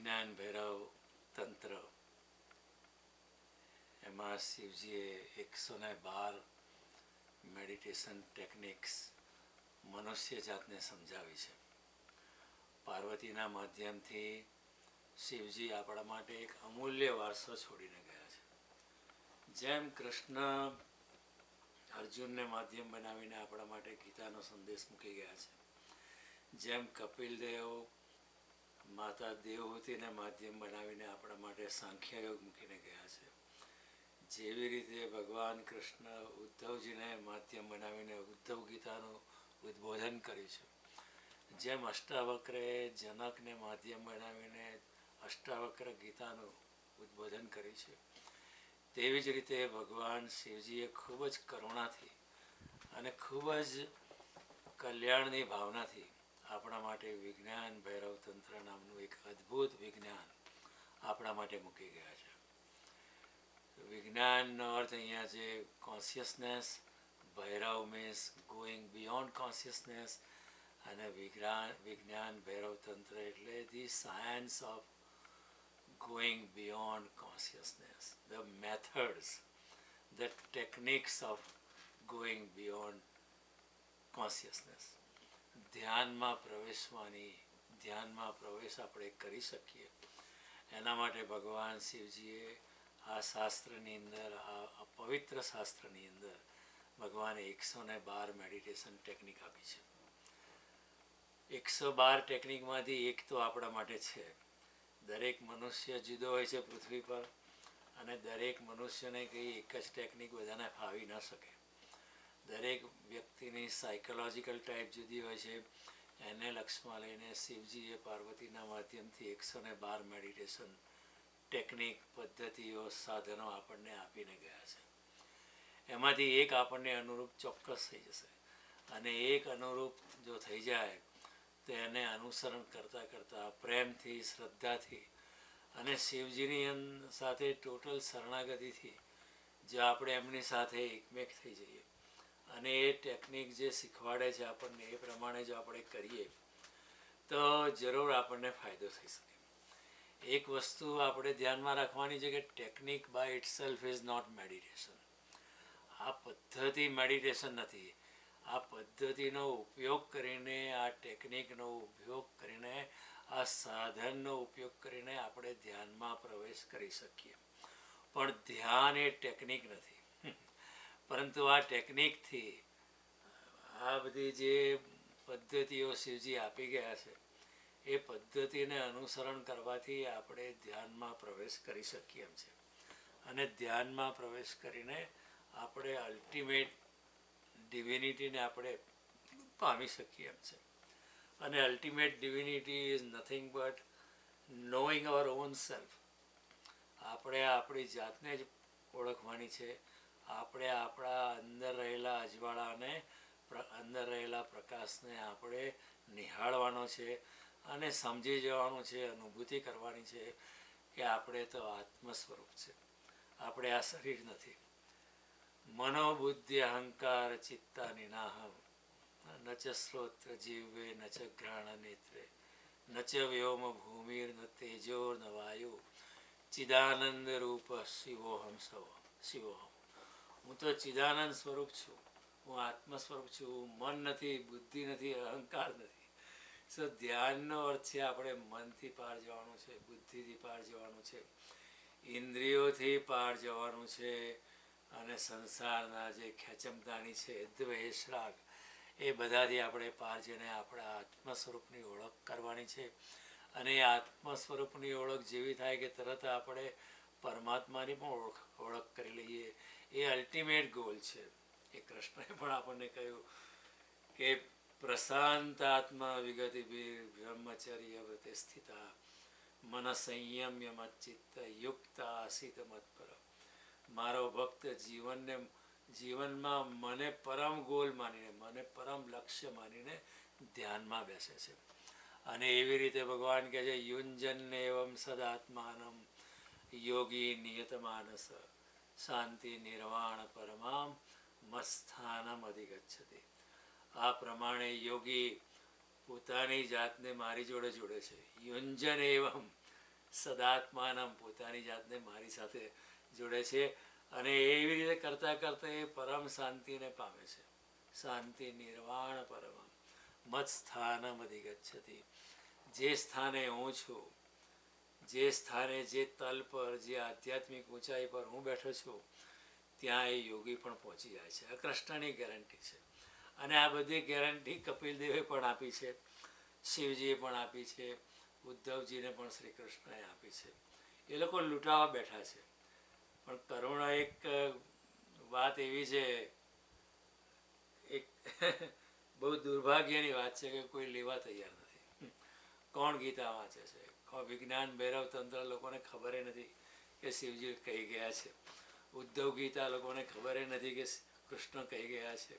વિજ્ઞાન ભૈરવ તંત્ર એમાં શિવજીએ 112 મેડિટેશન ટેકનિક્સ મનુષ્ય જાતને સમજાવી છે. પાર્વતીના માધ્યમથી શિવજી આપણા માટે એક અમૂલ્ય વારસો છોડીને ગયા છે. જેમ કૃષ્ણ અર્જુનને માધ્યમ બનાવીને આપણા માટે ગીતાનો સંદેશ મૂકી ગયા છે, જેમ કપિલદેવ માતા દેવહૂતિને માધ્યમ બનાવીને આપણા માટે સાંખ્યયોગ મૂકીને ગયા છે, જેવી રીતે ભગવાન કૃષ્ણ ઉદ્ધવજીને માધ્યમ બનાવીને ઉદ્ધવ ગીતાનું ઉદ્બોધન કર્યું છે, જેમ અષ્ટાવક્રે જનકને માધ્યમ બનાવીને અષ્ટાવક્ર ગીતાનું ઉદ્બોધન કર્યું છે, તેવી જ રીતે ભગવાન શિવજીએ ખૂબ જ કરુણાથી અને ખૂબ જ કલ્યાણની ભાવનાથી આપણા માટે વિજ્ઞાન ભૈરવ તંત્ર નામનું એક અદ્ભુત વિજ્ઞાન આપણા માટે મૂકી ગયા છે. વિજ્ઞાનનો અર્થ અહીંયા છે consciousness, Bhairav means going beyond consciousness, અને વિજ્ઞાન ભૈરવ તંત્ર એટલે the science of going beyond consciousness, the methods, the techniques of going beyond consciousness. ધ્યાનમાં પ્રવેશ આપણે કરી શકીએ એના માટે ભગવાન શિવજીએ આ શાસ્ત્રની અંદર, આ પવિત્ર શાસ્ત્રની અંદર ભગવાને 112 મેડિટેશન ટેકનિક આપી છે. 112 ટેકનિકમાંથી એક તો આપણા માટે છે. દરેક મનુષ્ય જુદો હોય છે પૃથ્વી પર, અને દરેક મનુષ્યને કંઈ એક જ ટેકનિક બધાને ફાવી ન શકે. દરેક વ્યક્તિની સાયકોલોજીકલ ટાઈપ જુદી હોય છે. એને લક્ષમાં લઈને શિવજીએ પાર્વતીના માધ્યમથી 112 મેડિટેશન ટેકનિક, પદ્ધતિઓ, સાધનો આપણને આપીને ગયા છે. એમાંથી એક આપણને અનુરૂપ ચોક્કસ થઈ જશે, અને એક અનુરૂપ જો થઈ જાય તો એને અનુસરણ કરતાં કરતાં પ્રેમથી, શ્રદ્ધાથી અને શિવજીની સાથે ટોટલ શરણાગતિથી જો આપણે એમની સાથે એકમેક થઈ જઈએ અને એ ટેકનિક જે શીખવાડે છે આપણને એ પ્રમાણે જો આપણે કરીએ તો જરૂર આપણને ફાયદો થઈ શકે. એક વસ્તુ આપણે ધ્યાનમાં રાખવાની છે કે technique by itself is not meditation. આ પદ્ધતિ મેડિટેશન નથી. આ પદ્ધતિનો ઉપયોગ કરીને, આ ટેકનિકનો ઉપયોગ કરીને, આ સાધનનો ઉપયોગ કરીને આપણે ધ્યાનમાં પ્રવેશ કરી શકીએ. પણ ધ્યાન એ ટેકનિક નથી, પરંતુ આ ટેકનિકથી, આ બધી જે પદ્ધતિઓ શિવજી આપી ગયા છે એ પદ્ધતિને અનુસરણ કરવાથી આપણે ધ્યાનમાં પ્રવેશ કરી શકીએ એમ છે. અને ધ્યાનમાં પ્રવેશ કરીને આપણે અલ્ટિમેટ ડિવિનિટીને આપણે પામી શકીએ એમ છે. અને ultimate divinity is nothing but knowing hour own self. આપણે આપણી જાતને જ ઓળખવાની છે. આપણે આપણા અંદર રહેલા અજવાળાને, અંદર રહેલા પ્રકાશને આપણે નિહાળવાનો છે અને સમજી જવાનું છે, અનુભૂતિ કરવાની છે કે આપણે તો આત્મ સ્વરૂપ છે, આપણે આ શરીર નથી. મનોબુદ્ધિ અહંકાર ચિત્તા નિનાહમ ન ચ શ્રોત્ર જીવે ન ચ ઘ્રાણ નેત્રે ન ચ વ્યોમ ભૂમિર ન તેજોર ન વાયુ ચિદાનંદ રૂપ શિવોહમ શિવોહમ. હું તો ચિદાનંદ સ્વરૂપ છું, હું આત્મ સ્વરૂપ છું. મન નથી, બુદ્ધિ નથી, અહંકાર નથી. સો ધ્યાનનો અર્થ છે આપણે મનથી પાર જવાનું છે, બુદ્ધિથી પાર જવાનું છે, ઇન્દ્રિયોથી પાર જવાનું છે, અને સંસારના જે ખેંચમતાણી છે, દ્વેષ, રાગ, એ બધાથી આપણે પાર જઈને આપણા આત્મ સ્વરૂપની ઓળખ કરવાની છે. અને એ આત્મ સ્વરૂપની ઓળખ જેવી થાય કે તરત આપણે પરમાત્માની પણ ઓળખ કરી લઈએ. એ અલ્ટિમેટ ગોલ છે. એ કૃષ્ણએ પણ આપણને કહ્યું કે પ્રશાંતાત્મા વિગતિભીર બ્રહ્મચર્ય વ્રતે સ્થિતા મન સંયમ્ય મચ્ચિત્ત યુક્ત આસિત મત્પર. મારો ભક્ત જીવનમાં મને પરમ ગોલ માનીને, મને પરમ લક્ષ્ય માનીને ધ્યાનમાં બેસે છે. અને એવી રીતે ભગવાન કહે છે યુંજન એવમ સદાત્માનમ યોગી નિયત માનસ શાંતિ નિર્વાણ પરમામ મસ્થાનમ અધિગચ્છતિ. આ પ્રમાણે યોગી પોતાની જાતને મારી જોડે જોડે છે. યુંજન એવમ, સદાત્માનમ, પોતાની જાતને મારી સાથે જોડે છે અને એવી રીતે કરતાં કરતાં એ પરમ શાંતિને પામે છે. શાંતિ નિર્વાણ પરમ મત સ્થાનમ અધિગચ્છતિ. જે સ્થાને હું છું, જે સ્થાને, જે તલ પર, જે આધ્યાત્મિક ઊંચાઈ પર હું બેઠો છું, ત્યાં એ યોગી પણ પહોંચી જાય છે. આ કૃષ્ણની ગેરંટી છે. અને આ બધી ગેરંટી કપિલદેવે પણ આપી છે, શિવજીએ પણ આપી છે, ઉદ્ધવજીને પણ શ્રી કૃષ્ણએ આપી છે. એ લોકો લૂંટાવા બેઠા છે. પણ કરુણા એક વાત એવી છે, એક બહુ દુર્ભાગ્યની વાત છે કે કોઈ લેવા તૈયાર નથી. કોણ ગીતા વાંચે છે? વિજ્ઞાન ભૈરવ તંત્ર લોકોને ખબર નથી કે શિવજી કહી ગયા છે. ઉદ્ધવ ગીતા લોકોને ખબર નથી કે કૃષ્ણ કહી ગયા છે.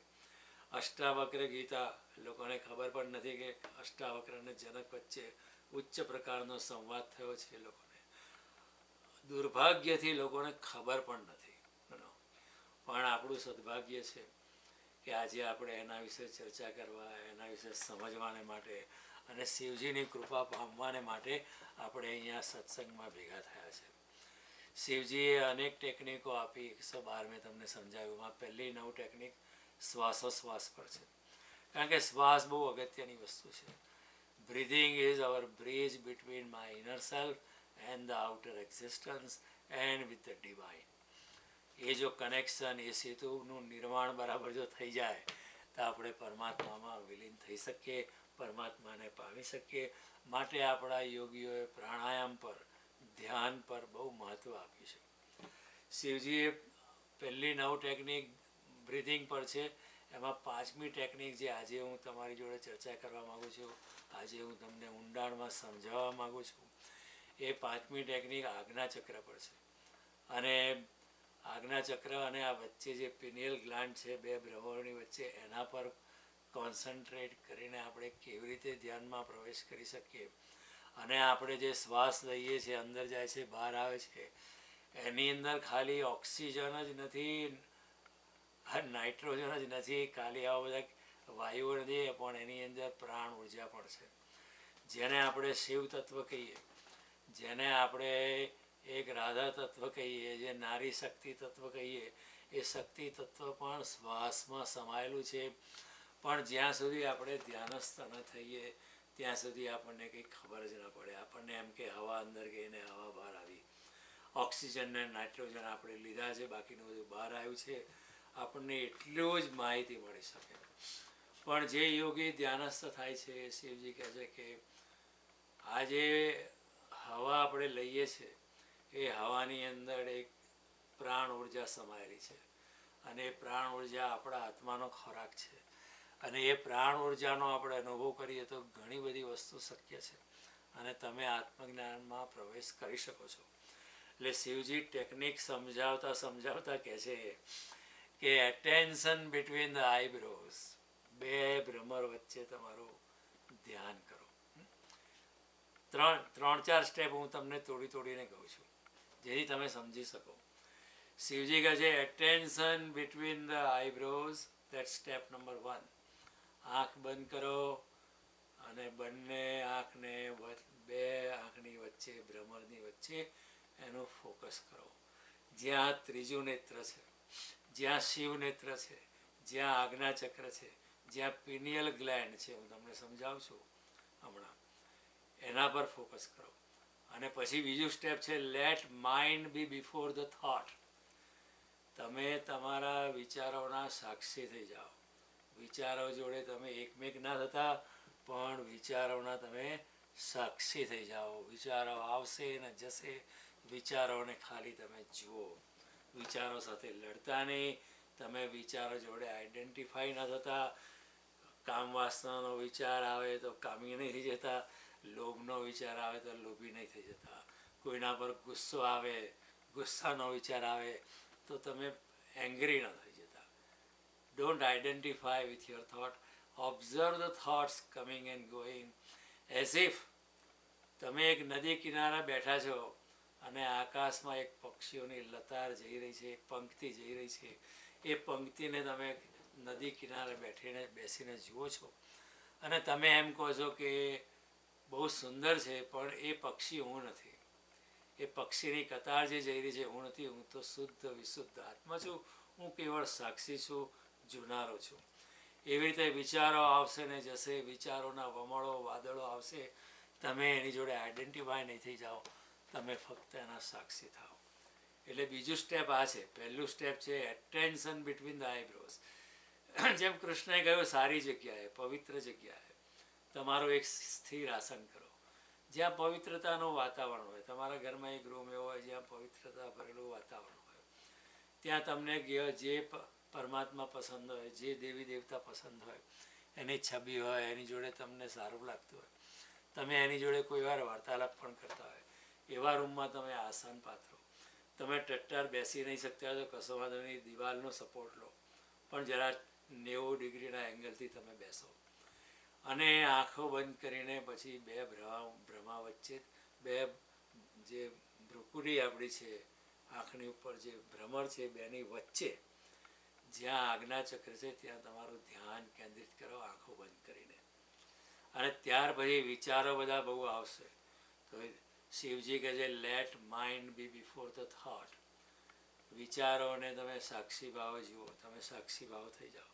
અષ્ટાવક્ર ગીતા લોકોને ખબર પણ નથી કે અષ્ટાવક્ર અને જનક વચ્ચે ઉચ્ચ પ્રકારનો સંવાદ થયો છે. લોકોને દુર્ભાગ્યથી લોકોને ખબર પણ નથી. પણ આપણું સદભાગ્ય છે કે આજે આપણે એના વિશે ચર્ચા કરવા, એના વિશે સમજવાને માટે અને શિવજીની કૃપા પામવાને માટે આપણે અહીંયા સત્સંગમાં ભેગા થયા છે. શિવજીએ અનેક ટેકનિકો આપી. 112 મેં તમને સમજાવ્યું. એમાં પહેલી 9 ટેકનિક શ્વાસોશ્વાસ પર છે. કારણ કે શ્વાસ બહુ અગત્યની વસ્તુ છે. Breathing is our bridge between my inner self and the outer existence and with the divine. એ જો કનેક્શન, એ સેતુનું નિર્માણ બરાબર જો થઈ જાય તો આપણે પરમાત્મામાં વિલીન થઈ શકીએ, પરમાત્માને પામી શકીએ. માટે આપણા યોગીઓએ પ્રાણાયામ પર, ધ્યાન પર બહુ મહત્ત્વ આપ્યું છે. શિવજીએ પહેલી 9 ટેકનિક બ્રિધિંગ પર છે. એમાં 5મી ટેકનિક જે આજે હું તમારી જોડે ચર્ચા કરવા માગું છું, આજે હું તમને ઊંડાણમાં સમજાવવા માગું છું, એ 5મી ટેકનિક આજ્ઞાચક્ર પર છે. અને આજ્ઞાચક્ર અને આ વચ્ચે જે પિનિયલ ગ્લાન્ડ છે, 2 બ્રહ્મોની વચ્ચે, એના પર કોન્સન્ટ્રેટ કરીને આપણે કેવી રીતે ધ્યાનમાં પ્રવેશ કરી શકીએ. અને આપણે જે શ્વાસ લઈએ છીએ, અંદર જાય છે, બહાર આવે છે, એની અંદર ખાલી ઓક્સિજન જ નથી, નાઇટ્રોજન જ નથી, ખાલી આવા બધા વાયુઓ નથી, પણ એની અંદર પ્રાણ ઉર્જા પણ છે. જેને આપણે શિવ તત્વ કહીએ, જેને આપણે એક રાધા તત્વ કહીએ, જે નારી શક્તિ તત્વ કહીએ, એ શક્તિ તત્વ પણ શ્વાસમાં સમાયેલું છે. પણ જ્યાં સુધી આપણે ધ્યાનસ્થ ન થઈએ ત્યાં સુધી આપણને કંઈ ખબર જ ન પડે. આપણને એમ કે હવા અંદર ગઈ ને હવા બહાર આવી, ઓક્સિજન ને નાઇટ્રોજન આપણે લીધા છે, બાકીનું બધું બહાર આવ્યું છે. આપણને એટલું જ માહિતી મળી શકે. પણ જે યોગી ધ્યાનસ્થ થાય છે, શિવજી કહે છે કે આ જે હવા આપણે લઈએ છીએ, એ હવાની અંદર એક પ્રાણ ઉર્જા સમાયેલી છે. અને એ પ્રાણ ઉર્જા આપણા આત્માનો ખોરાક છે. અને એ પ્રાણ ઉર્જાનો આપણે અનુભવ કરીએ તો ઘણી બધી વસ્તુ શક્ય છે. અને તમે આત્મજ્ઞાનમાં પ્રવેશ કરી શકો છો. એટલે શિવજી ટેકનિક સમજાવતા સમજાવતા કહે છે કે એટેન્શન બિટવીન ધ આઈબ્રોઝ, 2 ભ્રમર વચ્ચે તમારું ધ્યાન કરો. 3-4 સ્ટેપ હું તમને તોડીને કહું છું જેથી તમે સમજી શકો. શિવજી કહે છે attention between the eyebrows, that step number 1. આંખ બંધ કરો અને બંને આંખને 2 આંખની વચ્ચે, ભ્રમરની વચ્ચે એનું ફોકસ કરો. જ્યાં ત્રીજું નેત્ર છે, જ્યાં શિવ નેત્ર છે, જ્યાં આજ્ઞાચક્ર છે, જ્યાં પિનિયલ ગ્લેન્ડ છે, હું તમને સમજાવું છું હમણાં, એના પર ફોકસ કરો. અને પછી બીજું સ્ટેપ છે let mind be before the thought. તમે તમારા વિચારોના સાક્ષી થઈ જાઓ. વિચારો જોડે તમે એકમેક ના થતા, પણ વિચારોના તમે સાક્ષી થઈ જાઓ. વિચારો આવશે ને જશે, વિચારોને ખાલી તમે જુઓ. વિચારો સાથે લડતા નહીં. તમે વિચારો જોડે આઈડેન્ટિફાઈ ન થતા. કામ વાસનાનો વિચાર આવે તો કામી નહીં થઈ જતા, લોભનો વિચાર આવે તો લોભી નહીં થઈ જતા. કોઈના પર ગુસ્સો આવે, ગુસ્સાનો વિચાર આવે તો તમે એંગ્રી ન થઈ જતા. Don't identify with your thought. Observe the thoughts coming and going as if તમે એક નદી કિનારા બેઠા છો અને આકાશમાં એક પક્ષીઓની લતાર જઈ રહી છે, એક પંક્તિ જઈ રહી છે. એ પંક્તિને તમે નદી કિનારે બેસીને જુઓ છો અને તમે એમ કહો છો કે બહુ સુંદર છે, પણ એ પક્ષી હું નથી. એ પક્ષીની કતાર જે જઈ રહી છે હું નથી, હું તો શુદ્ધ વિશુદ્ધ આત્મા છું, હું કેવળ સાક્ષી છું, જોનારો છું. એવી રીતે વિચારો આવશે ને જશે, વિચારોના વમળો વાદળો આવશે, તમે એની જોડે આઈડેન્ટિફાય નહીં થઈ જાઓ, તમે ફક્ત એના સાક્ષી થાઓ. એટલે બીજું સ્ટેપ આ છે. પહેલું સ્ટેપ છે એટેન્શન બિટવીન ધ આઈબ્રોઝ. જેમ કૃષ્ણએ કહ્યું, સારી જગ્યાએ, પવિત્ર જગ્યાએ તમારું એક સ્થિર આસન કરો, જ્યાં પવિત્રતાનું વાતાવરણ હોય. તમારા ઘરમાં એક રૂમ એવો હોય જ્યાં પવિત્રતા ભરેલું વાતાવરણ હોય. ત્યાં તમને જે પરમાત્મા પસંદ હોય, જે દેવી દેવતા પસંદ હોય, એની છબી હોય, એની જોડે તમને સારું લાગતું હોય, તમે એની જોડે કોઈ વાર વાર્તાલાપ પણ કરતા હોય, એવા રૂમમાં તમે આસન પાથરો. તમે ટટ્ટાર બેસી નહીં શકતા તો કશો વાંધો નહીં, દિવાલનો સપોર્ટ લો, પણ જરા 90 ડિગ્રીના એંગલથી તમે બેસો અને આંખો બંધ કરીને પછી બે ભ્રમા વચ્ચે, બે જે ભ્રુકુટી આપણી છે આંખની ઉપર જે ભ્રમર છે બેની વચ્ચે જ્યાં આજ્ઞાચક્ર છે ત્યાં તમારું ધ્યાન કેન્દ્રિત કરો આંખો બંધ કરીને. અને ત્યાર પછી વિચારો બધા બહુ આવશે. તો શિવજી કહે છે let mind be before the thought. વિચારોને તમે સાક્ષી ભાવ જુઓ, તમે સાક્ષી ભાવ થઈ જાઓ.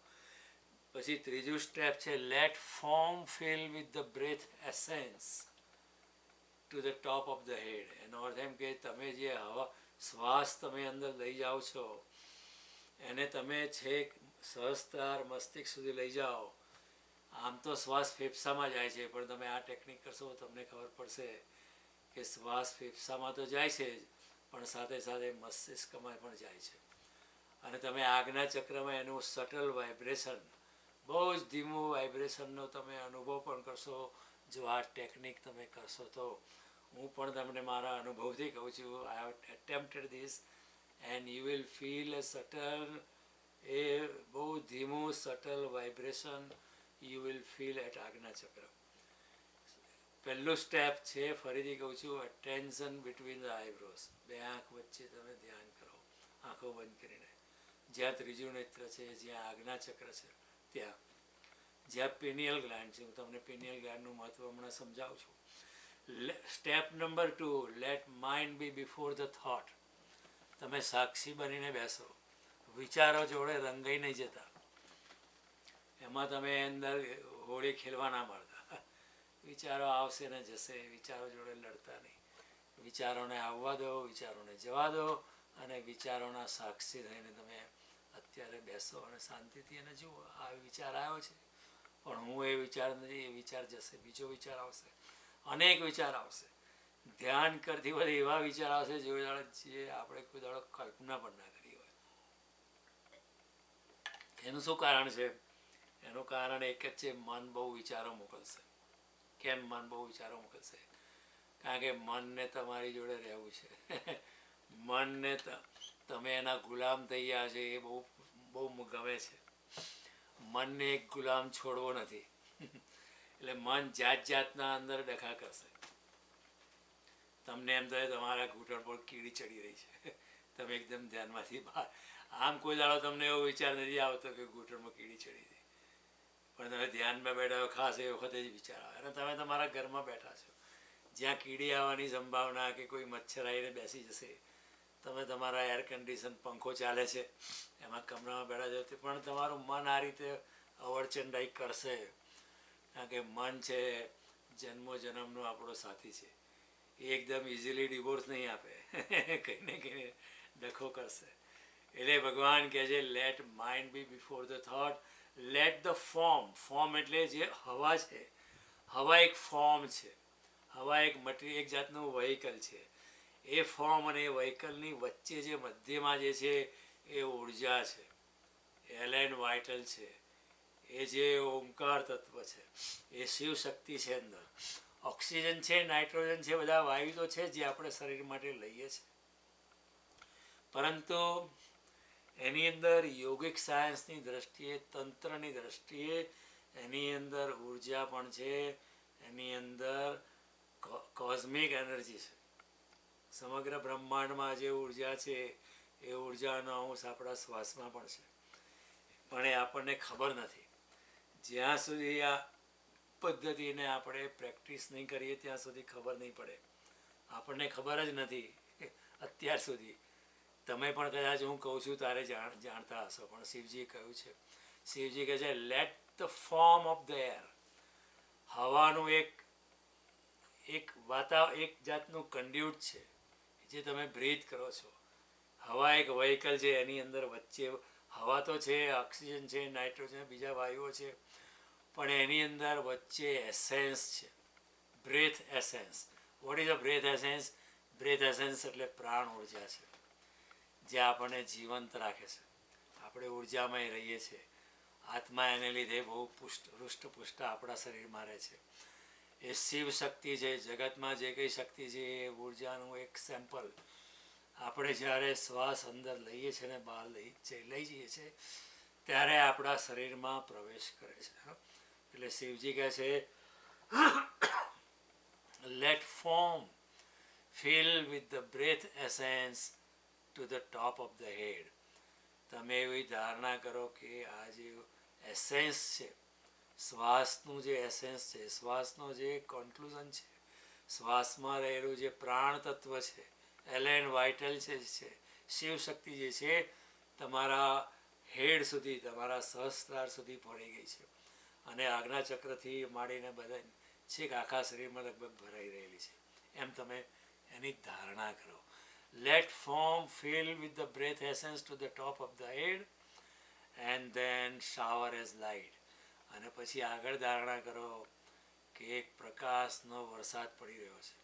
પછી ત્રીજું સ્ટેપ છે let form fill with the breath essence to the top of the head. એનો અર્થ એમ કે તમે જે હવા શ્વાસ તમે અંદર લઈ જાઓ છો એને તમે છેક સહસ્ત્રાર મસ્તિષ્ક સુધી લઈ જાઓ. આમ તો શ્વાસ ફેફસામાં જાય છે, પણ તમે આ ટેકનિક કરશો તમને ખબર પડશે કે શ્વાસ ફેફસામાં તો જાય છે જ, પણ સાથે સાથે મસ્તિષ્કમાં પણ જાય છે. અને તમે આજ્ઞા ચક્રમાં એનું સટલ વાઇબ્રેશન, બહુ જ ધીમું વાઇબ્રેશનનો તમે અનુભવ પણ કરશો જો આ ટેકનિક તમે કરશો તો. હું પણ તમને મારા અનુભવથી કહું છું, I have attempted this and you will feel a subtle, એ બહુ ધીમું subtle vibration you will feel at Ajna chakra. પહેલું સ્ટેપ છે, ફરીથી કહું છું, અટેન્શન બિટવીન ધ આઈબ્રોઝ. બે આંખ વચ્ચે તમે ધ્યાન કરો આંખો બંધ કરીને. જ્યાં ત્રીજું નેત્ર છે, જ્યાં આજ્ઞા ચક્ર છે ત્યાં, જ્યાં પિનિયલ ગ્લેન્ડ છે. હું તમને પિનિયલ ગ્લેન્ડનું મહત્વ હમણાં સમજાવું છું. Step number 2, let mind be before the thought. તમે સાક્ષી બનીને બેસો, વિચારો જોડે રંગાઈ નહીં જતા. એમાં તમે અંદર હોળી ખેલવા ના મળતા. વિચારો આવશે ને જશે, વિચારો જોડે લડતા નહીં. વિચારોને આવવા દો, વિચારોને જવા દો, અને વિચારોના સાક્ષી થઈને તમે અત્યારે બેસો અને શાંતિથી એને જુઓ. આ વિચાર આવ્યો છે, પણ હું એ વિચાર નથી, એ વિચાર જશે, બીજો વિચાર આવશે, અનેક વિચાર આવશે. ધ્યાન કરતી વખતે એવા વિચાર આવશે જે આપણે કોઈ દાડો કલ્પના પણ ના કરી હોય. એનું શું કારણ છે? એનું કારણ એક જ છે, મન બહુ વિચારો મોકલશે. કેમ મન બહુ વિચારો મોકલશે? કારણ કે મનને તમારી જોડે રહેવું છે. મનને તમે એના ગુલામ થઈ ગયા છે, એ બહુ બહુ ગમે છે. મનને એક ગુલામ છોડવો નથી. એટલે મન જાત જાતના અંદર ડખા કરશે. તમને એમ થાય તમારા ઘૂંટણ પર કીડી ચડી રહી છે, તમે એકદમ ધ્યાનમાંથી બહાર. આમ કોઈ દાડો તમને એવો વિચાર નથી આવતો કે ઘૂંટણમાં કીડી ચડી હતી, પણ તમે ધ્યાનમાં બેઠા હો ખાસ એ વખતે જ વિચાર આવે. અને તમે તમારા ઘરમાં બેઠા છો જ્યાં કીડી આવવાની સંભાવના કે કોઈ મચ્છર આવીને બેસી જશે, તમે તમારા એર કન્ડિશન પંખો ચાલે છે એમાં કમરામાં બેઠા છો, પણ તમારું મન આ રીતે અવળચંડાઈ કરશે. કારણ કે મન છે જન્મો જન્મનો આપણો સાથી છે. એ એકદમ ઇઝીલી ડિવોર્સ નહીં આપે, કંઈ ને કંઈ ડખો કરશે. એટલે ભગવાન કહે છે let mind be before the thought, let the form. Form એટલે જે હવા છે, હવા એક ફોર્મ છે, હવા એક મટીરિયલ, એક જાતનું વ્હીકલ છે. એ ફોર્મ અને એ વ્હીકલની વચ્ચે જે મધ્યમાં જે છે એ ઉર્જા છે, એલેન વાઇટલ છે, એ જે ઓમકાર તત્વ છે, એ શિવ શક્તિ છે. અંદર ઓક્સિજન છે, નાઇટ્રોજન છે, બધા વાયુ તો છે જે આપણે શરીર માટે લઈએ છીએ. પરંતુ એની અંદર યોગિક સાયન્સની દ્રષ્ટિએ, તંત્રની દ્રષ્ટિએ એની અંદર ઉર્જા પણ છે, એની અંદર કોસ્મિક એનર્જી છે. સમગ્ર બ્રહ્માંડમાં જે ઉર્જા છે એ ઉર્જાનો અંશ આપણા શ્વાસમાં પણ છે, પણ એ આપણને ખબર નથી. જ્યાં સુધી આ પદ્ધતિને આપણે પ્રેક્ટિસ નહીં કરીએ ત્યાં સુધી ખબર નહીં પડે. આપણને ખબર જ નથી અત્યાર સુધી. તમે પણ કદાચ હું કહું છું તારે જાણતા હશો, પણ શિવજીએ કહ્યું છે, શિવજી કહે છે late the form of the air, હવાનું એક જાતનું કંડ્યુટ છે જે તમે બ્રીથ કરો છો. હવા એક વ્હીકલ છે, એની અંદર વચ્ચે હવા તો છે, ઓક્સિજન છે, નાઇટ્રોજન, બીજા વાયુઓ છે, પણ એની અંદર વચ્ચે એસેન્સ છે, breath essence. What is a breath essence? Breath essence એટલે પ્રાણ ઉર્જા છે, જે આપણને જીવંત રાખે છે. આપણે ઉર્જામય રહીએ છીએ. આત્મા એને લીધે બહુ હૃષ્ટપુષ્ટ આપણા શરીરમાં રહે છે. એ શિવ શક્તિ છે. જગતમાં જે કંઈ શક્તિ છે એ ઉર્જાનું એક સેમ્પલ. આપણે જ્યારે શ્વાસ અંદર લઈએ છીએ ને બહાર લઈ જઈએ છીએ ત્યારે આપણા શરીરમાં પ્રવેશ કરે છે. એટલે શિવજી કહે છે let form fill with the breath essence to the top of the head. તમે એવી ધારણા કરો કે આ જે એસેન્સ છે, શ્વાસનું જે એસેન્સ છે, શ્વાસનો જે કન્ક્લુઝન છે, શ્વાસમાં રહેલું જે પ્રાણ તત્વ છે, એલેન વાઇટલ છે, શિવ શક્તિ જે છે તમારા હેડ સુધી, તમારા સહસ્ત્રાર સુધી પડી ગઈ છે અને આજ્ઞા ચક્રથી માંડીને બધા છેક આખા શરીરમાં લગભગ ભરાઈ રહેલી છે. એમ તમે એની ધારણા કરો. Let form fill with the breath essence to the top of the head and then shower as light. અને પછી આગળ ધારણા કરો કે એક પ્રકાશનો વરસાદ પડી રહ્યો છે.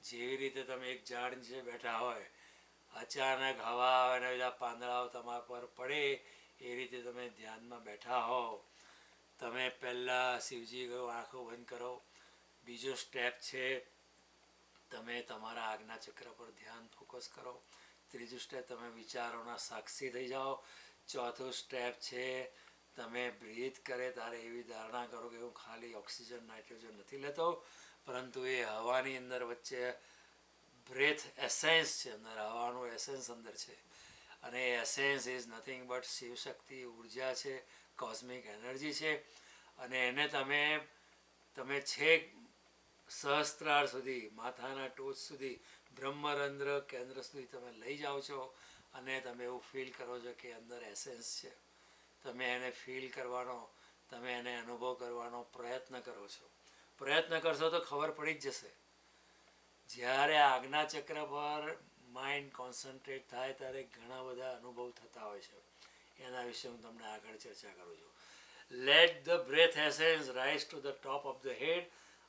જેવી રીતે તમે એક ઝાડ નીચે બેઠા હોય, અચાનક હવા આવે અને બધા પાંદડાઓ તમારા પર પડે, એ રીતે તમે ધ્યાનમાં બેઠા હો. તમે પહેલાં શિવજી કહો આંખો બંધ કરો. બીજો સ્ટેપ છે તમે તમારા આજ્ઞા ચક્ર પર ધ્યાન ફોકસ કરો. ત્રીજું સ્ટેપ તમે વિચારોના સાક્ષી થઈ જાઓ. ચોથું સ્ટેપ છે તમે બ્રીથ કરે ત્યારે એવી ધારણા કરો કે હું ખાલી ઓક્સિજન નાઇટ્રોજન નથી લેતો, પરંતુ એ હવાની અંદર વચ્ચે બ્રેથ એસેન્સ છે, અંદર હવાનું એસેન્સ અંદર છે અને એ essence is nothing but Shivshakti ઉર્જા છે, કોસ્મિક એનર્જી છે. અને એને તમે છેક સહસ્ત્રાર સુધી, માથાના ટોચ સુધી, બ્રહ્મરંધ્ર કેન્દ્ર સુધી તમે લઈ જાઓ છો અને તમે એવું ફીલ કરો છો કે અંદર એસેન્સ છે. તમે એને ફીલ કરવાનો, તમે એને અનુભવ કરવાનો પ્રયત્ન કરો છો. પ્રયત્ન કરશો તો ખબર પડી જ જશે. જ્યારે આજ્ઞા ચક્ર પર માઇન્ડ કોન્સન્ટ્રેટ થાય ત્યારે ઘણા બધા અનુભવ થતા હોય છે. એના વિશે હું તમને આગળ ચર્ચા કરું છું. Let the breath essence rise to the top of the head.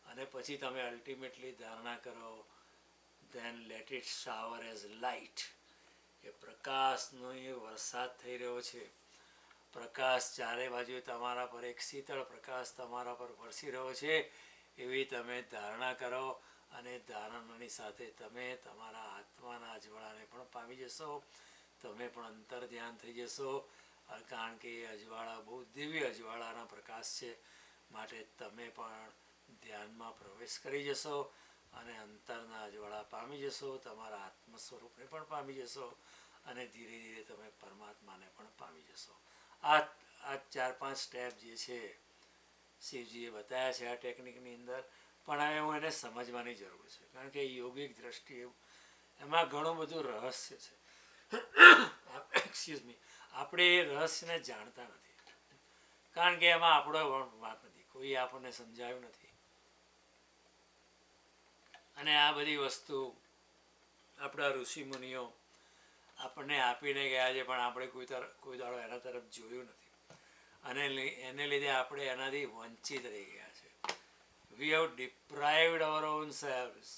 અને પછી તમે અલ્ટિમેટલી ધારણા કરો then let it shower as light. એ પ્રકાશનો એ વરસાદ થઈ રહ્યો છે. પ્રકાશ ચારે બાજુ તમારા પર, એક શીતળ પ્રકાશ તમારા પર વરસી રહ્યો છે, એવી તમે ધારણા કરો. અને ધારણાની સાથે તમે તમારા આત્માના અજવાળાને પણ પામી જશો. તમે પણ અંતર ધ્યાન થઈ જશો, કારણ કે એ અજવાળા બહુ દિવ્ય અજવાળાના પ્રકાશ છે. માટે તમે પણ ધ્યાનમાં પ્રવેશ કરી જશો અને અંતરના અજવાળા પામી જશો. તમારા આત્મ સ્વરૂપને પણ પામી જશો અને ધીરે ધીરે તમે પરમાત્માને પણ પામી જશો. આ 4-5 સ્ટેપ જે છે શિવજીએ બતાવ્યા છે આ ટેકનિકની અંદર. પણ હવે હું એને સમજવાની જરૂર છે, કારણ કે યોગિક દ્રષ્ટિએ એમાં ઘણું બધું રહસ્ય છે. એક્સક્યુઝ મી, આપણે એ રહસ્યને જાણતા નથી, કારણ કે એમાં આપણો વાત નથી, કોઈ આપણને સમજાયું નથી. અને આ બધી વસ્તુ આપણા ઋષિમુનિઓ આપણને આપીને ગયા છે, પણ આપણે કોઈ દાડો એના તરફ જોયું નથી અને એને લીધે આપણે એનાથી વંચિત રહી ગયા છે. We have deprived our own selves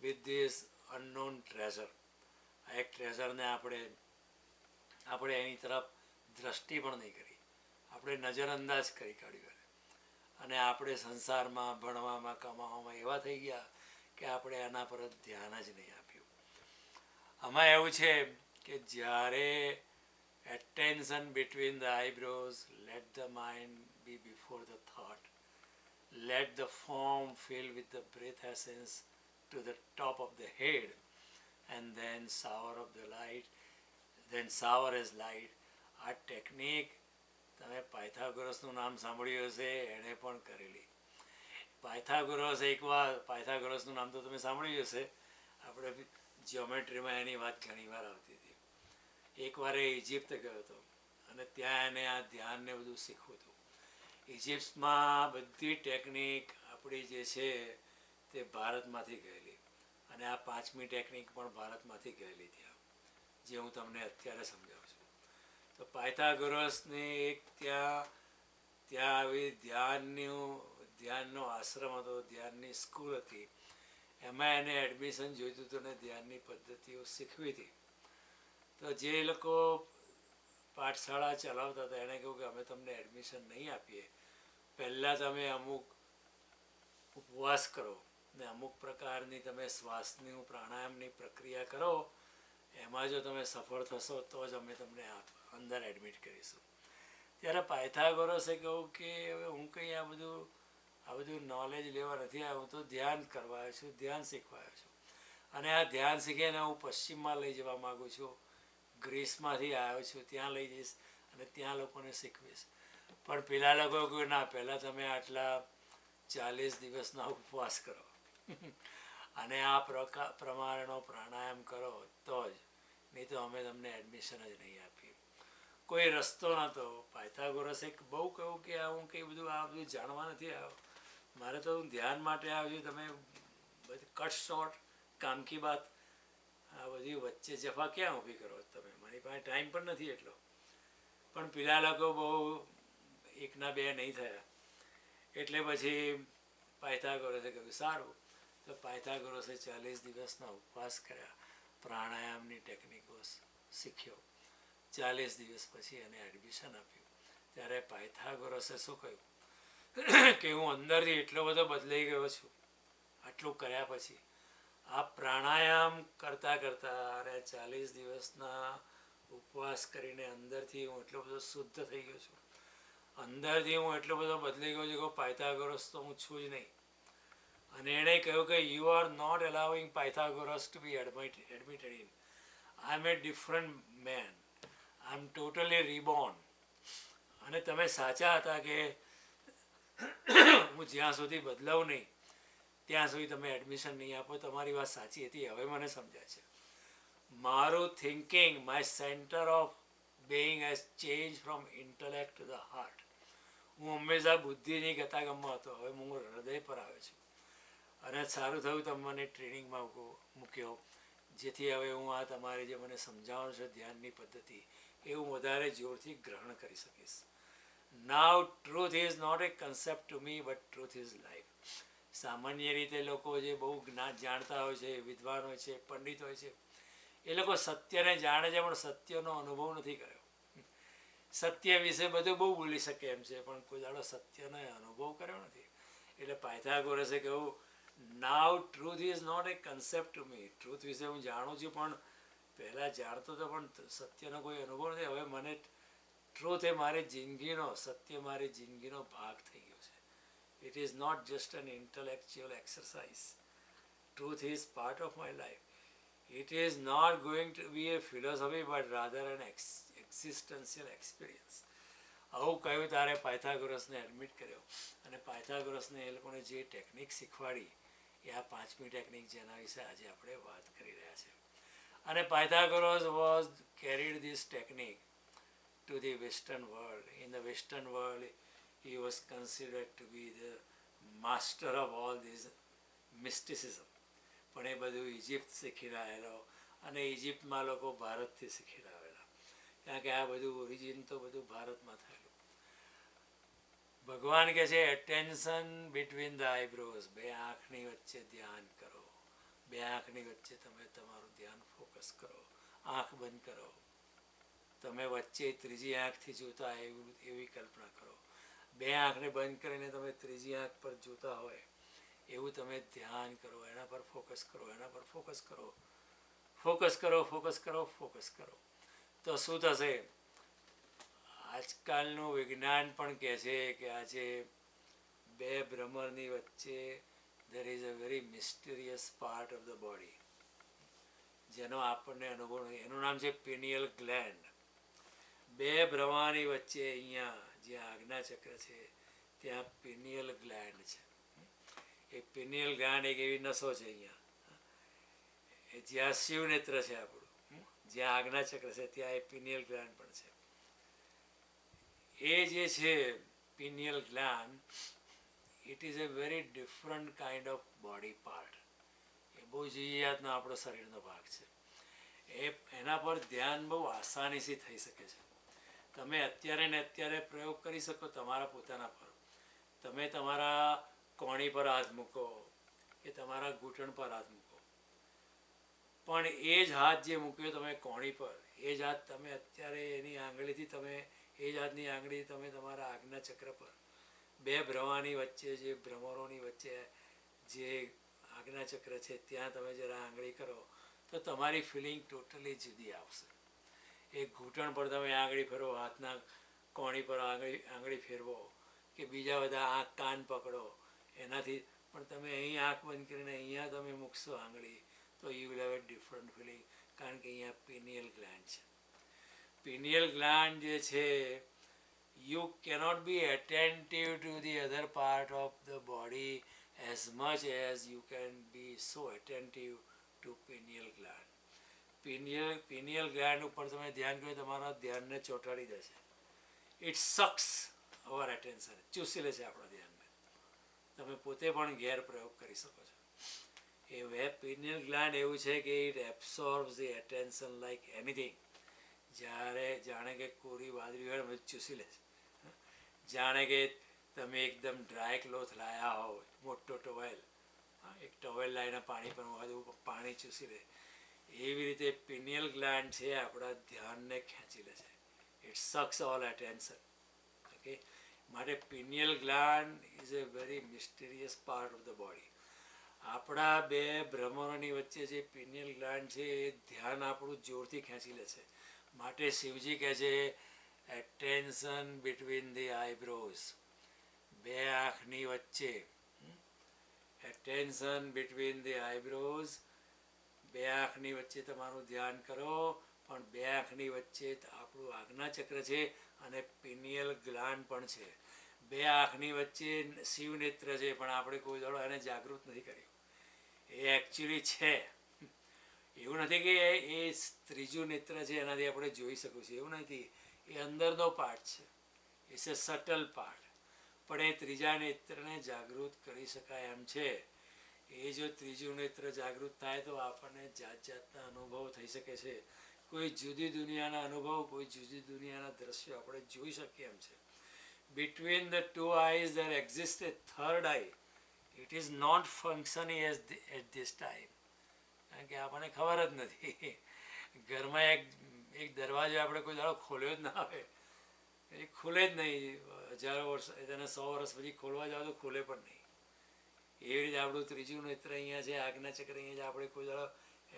with this unknown treasure. આ એક ટ્રેઝરને આપણે એની તરફ દ્રષ્ટિ પણ નહીં કરી, આપણે નજરઅંદાજ કરી કાઢ્યું. અને આપણે સંસારમાં, ભણવામાં, કમાવામાં એવા થઈ ગયા કે આપણે એના પર ધ્યાન જ નહીં આપ્યું. આમાં એવું છે કે જ્યારે attention between the eyebrows, let the mind be before the thought. Let the form fill with the breath essence to the top of the head and then shower of the light, then shower as light. આ technique તમે પાયથાગોરસનું નામ સાંભળ્યું હશે, એણે પણ કરેલી. પાયથાગોરસનું નામ તો તમે સાંભળ્યું હશે. આપણે જ્યોમેટ્રીમાં એની વાત ઘણી વાર આવતી હતી. એકવાર એ ઇજિપ્ત ગયો હતો અને ત્યાં એને આ ધ્યાનને બધું શીખવું હતું. ઇજિપ્તમાં બધી ટેકનિક આપણી જે છે તે ભારતમાંથી ગયેલી, અને આ 5મી ટેકનિક પણ ભારતમાંથી ગયેલી ત્યાં, જે હું તમને અત્યારે સમજાવું છું. તો પાયથાગોરસની એક ત્યાં આવી ધ્યાનનો આશ્રમ હતો, ધ્યાનની સ્કૂલ હતી. એમાં એને એડમિશન જોઈતું હતું ને ધ્યાનની પદ્ધતિઓ શીખવી હતી. તો જે લોકો પાઠશાળા ચલાવતા હતા એણે કહ્યું કે અમે તમને એડમિશન નહીં આપીએ, પહેલાં તમે અમુક ઉપવાસ કરો ને અમુક પ્રકારની તમે શ્વાસની પ્રાણાયામની પ્રક્રિયા કરો, એમાં જો તમે સફળ થશો તો જ અમે તમને અંદર એડમિટ કરીશું. ત્યારે પાયથાગોરસે કહ્યું કે હવે હું કંઈ આ બધું નોલેજ લેવા નથી આવ્યો, હું તો ધ્યાન કરવા આવ્યો છું, ધ્યાન શીખવા આવ્યો છું. અને આ ધ્યાન શીખીને હું પશ્ચિમમાં લઈ જવા માગું છું, ગ્રીસમાંથી આવ્યો છું, ત્યાં લઈ જઈશ અને ત્યાં લોકોને શીખવીશ. પણ પેલા લોકો કહ્યું ના, પહેલાં તમે આટલા 40 દિવસના ઉપવાસ કરો અને આ પ્રમાણનો પ્રાણાયામ કરો તો જ, નહીં તો અમે તમને એડમિશન જ નહીં આપીએ. કોઈ રસ્તો નહોતો. પાયથાગોરસે બહુ કહ્યું કે હું કંઈ આ બધું જાણવા નથી આવ્યો, મારે તો હું ધ્યાન માટે આવ્યો છું. તમે બધી કટ શોર્ટ કામ કી બાત, આ બધી વચ્ચે જફા ક્યાં ઊભી કરો તમે, મારી પાસે ટાઈમ પણ નથી એટલો. પણ પેલા લોકો બહુ એકના બે નહીં થયા. એટલે પછી પાયથાગોરસે કહ્યું સારું. તો પાયથાગોરસે 40 દિવસના ઉપવાસ કર્યા, પ્રાણાયામની ટેકનિકો શીખ્યો. 40 દિવસ પછી એને એડમિશન આપ્યું. ત્યારે પાયથાગોરસે શું કહ્યું કે હું અંદરથી એટલો બધો બદલાઈ ગયો છું આટલું કર્યા પછી. આ પ્રાણાયામ કરતાં અને 40 દિવસના ઉપવાસ કરીને અંદરથી હું એટલો બધો શુદ્ધ થઈ ગયો છું, અંદરથી હું એટલો બધો બદલાઈ ગયો છું કે પાયથાગોરસ તો હું છું જ નહીં. અને એણે કહ્યું કે you are not allowing Pythagoras to be admitted in. I am a different man, I am totally reborn. અને તમે સાચા હતા કે હું જ્યાં સુધી બદલાવું નહીં ત્યાં સુધી તમે એડમિશન નહીં આપો. તમારી વાત સાચી હતી, હવે મને સમજાય છે. મારું thinking, my centre of being has changed from intellect to the heart. હું હંમેશા બુદ્ધિની ગતાગમમાં હતો, હવે હું હૃદય પર આવ્યો છું. અને સારું થયું તમે મને ટ્રેનિંગમાં મૂક્યો, જેથી હવે હું આ તમારી જે મને સમજાવવાનું છે ધ્યાનની પદ્ધતિ એ હું વધારે જોરથી ગ્રહણ કરી શકીશ. Now truth is not a concept to me but truth is life. સામાન્ય રીતે લોકો જે બહુ જાણતા હોય છે, વિદ્વાન હોય છે, પંડિત હોય છે, એ લોકો સત્યને જાણે છે પણ સત્યનો અનુભવ નથી કર્યો. સત્ય વિશે બધું બહુ બોલી શકે એમ છે પણ કોઈ દાડો સત્યનો અનુભવ કર્યો નથી. એટલે પાયથાગોરસે કહ્યું now truth is not a concept to me. ટ્રુથ વિશે હું જાણું છું પણ પહેલાં જાણતો હતો પણ સત્યનો કોઈ અનુભવ નથી. હવે મને ટ્રુથ એ મારી જિંદગીનો, સત્ય મારી જિંદગીનો ભાગ થઈ ગયો છે. It is not just an intellectual exercise. Truth is part of my life. It is not going to be a philosophy but rather an existential experience. આવું કહ્યું ત્યારે પાયથાગોરસને એડમિટ કર્યો. અને પાયથાગોરસને એ લોકોને જે ટેકનિક શીખવાડી એ આ 5મી ટેકનિક જેના વિશે આજે આપણે વાત કરી રહ્યા છીએ. અને Pythagoras was carried this technique to the western world. In the western world he was considered to be the master of all this mysticism. પણ એ બધું ઇજિપ્ત શીખી રહેલો અને ઇજિપ્તમાં લોકો ભારતથી શીખી રહેલા, કારણ કે આ બધું ઓરિજિન તો બધું ભારતમાં થયેલું. ભગવાન કહે છે એટેન્શન બિટવીન ધ આઈબ્રોઝ. બે આંખની વચ્ચે ધ્યાન કરો, બે આંખની વચ્ચે તમે તમારું ધ્યાન ફોકસ કરો. આંખ બંધ કરો, તમે વચ્ચે ત્રીજી આંખથી જોતા એવી કલ્પના કરો. બે આંખને બંધ કરીને તમે ત્રીજી આંખ પર જોતા હોય એવું તમે ધ્યાન કરો, એના પર ફોકસ કરો, એના પર ફોકસ કરો, ફોકસ કરો, ફોકસ કરો, ફોકસ કરો. તો શું થશે? આજકાલનું વિજ્ઞાન પણ કહે છે કે આજે બે ભ્રમરની વચ્ચે there is a very mysterious part of the body જેનો આપણને અનુભવ નથી. એનું નામ છે pineal gland. બે ભ્રમરની વચ્ચે અહીંયા જ્યાં આજ્ઞાચક્ર છે ત્યાં pineal gland છે. એ પિનિયલ ગ્લાન્ડ એક એવી નસો છે અહીંયા, એ જ્યાં શિવ નેત્ર છે આપણું, જ્યાં આજ્ઞા ચક્ર છે ત્યાં એ પિનિયલ ગ્લાન્ડ પણ છે. એ જે છે pineal gland, it is a very different kind of body part. એ બહુ જીયાતનો આપણો શરીરનો ભાગ છે. એના પર ધ્યાન બહુ આસાનીથી થઈ શકે છે. તમે અત્યારે ને અત્યારે પ્રયોગ કરી શકો તમારા પોતાના પર. તમે તમારા કોણી પર હાથ મૂકો કે તમારા ઘૂંટણ પર હાથ મૂકો, પણ એ જ હાથ જે મૂક્યો તમે કોણી પર, એ જ હાથ તમે અત્યારે એની આંગળીથી તમે, એ જ હાથની આંગળી તમે તમારા આજ્ઞા ચક્ર પર, બે ભ્રવાની વચ્ચે, જે ભ્રમરોની વચ્ચે જે આજ્ઞા ચક્ર છે ત્યાં તમે જરા આંગળી કરો તો તમારી ફિલિંગ ટોટલી જુદી આવશે. એક ઘૂંટણ પર તમે આંગળી ફેરવો, હાથના કોણી પર આંગળી ફેરવો, કે બીજા બધા આંખ કાન પકડો એનાથી, પણ તમે અહીં આંખ બંધ કરીને અહીંયા તમે મૂકશો આંગળી તો you will have a different feeling, કારણ કે અહીંયા પિનિયલ ગ્લેન્ડ છે. પિનિયલ ગ્લેન્ડ જે છે, you cannot be attentive to the other part of the body as much as you can be so attentive to pineal gland. pineal gland ઉપર તમે ધ્યાન કરો, તમારા ધ્યાનને ચોંટાડી દેશે. ઇટ સક્સ અવર એટેન્શન, ચૂસી લે છે આપણા ધ્યાનને. તમે પોતે પણ ઘેર પ્રયોગ કરી શકો છો. એ pineal gland એવું છે કે it absorbs the attention like anything. જ્યારે જાણે કે કોરી વાદળી હોય બધું ચૂસી લે છે. જાણે કે તમે એકદમ ડ્રાય ક્લોથ લાવ્યા હો, મોટો ટોવેલ, એક ટોવેલ લાવીને પાણી પર બધું પાણી ચૂસી લે, એવી રીતે પિનિયલ ગ્લેન્ડ છે આપણા ધ્યાનને ખેંચી લે છે. It sucks all attention. Okay, માટે pineal gland is a very mysterious part of the body. આપણા બે ભ્રમરોની વચ્ચે જે પિનિયલ ગ્લેન્ડ છે એ ધ્યાન આપણું જોરથી ખેંચી લે છે. માટે શિવજી કહે છે attention between the eyebrows, બે આંખની વચ્ચે, attention between the eyebrows, બે આંખની વચ્ચે તમારું ધ્યાન કરો, પણ બે આંખની વચ્ચે આપણું આજ્ઞા ચક્ર છે અને પિનિયલ ગ્લાન્ડ પણ છે. બે આંખની વચ્ચે શિવ નેત્ર છે, પણ આપણે કોઈ દાડો એને જાગૃત નથી કર્યું. એ એકચ્યુઅલી છે. એવું નથી કે એ ત્રીજું નેત્ર છે એનાથી આપણે જોઈ શકું છું, એવું નથી. એ અંદરનો પાર્ટ છે, ઇટ્સ એ સટલ પાર્ટ. પણ એ ત્રીજા નેત્રને જાગૃત કરી શકાય એમ છે. એ જો ત્રીજું નેત્ર જાગૃત થાય તો આપણને જાત જાતના અનુભવ થઈ શકે છે. કોઈ જુદી દુનિયાના અનુભવ, કોઈ જુદી દુનિયાના દ્રશ્યો આપણે જોઈ શકીએ એમ છે. Between the two eyes there exists a third eye. It is not functioning at this time. કારણ કે આપણને ખબર જ નથી. ઘરમાં એક દરવાજો આપણે કોઈ દાડો ખોલ્યો જ ના આવે, એ ખુલે જ નહીં. હજારો વર્ષ, તેને 100 વર્ષ પછી ખોલવા જાવ તો ખુલે પણ નહીં. એવી રીતે આપણું ત્રીજું નેત્ર અહીંયા છે, આજ્ઞા ચક્ર અહીંયા છે, આપણે કોઈ દાડો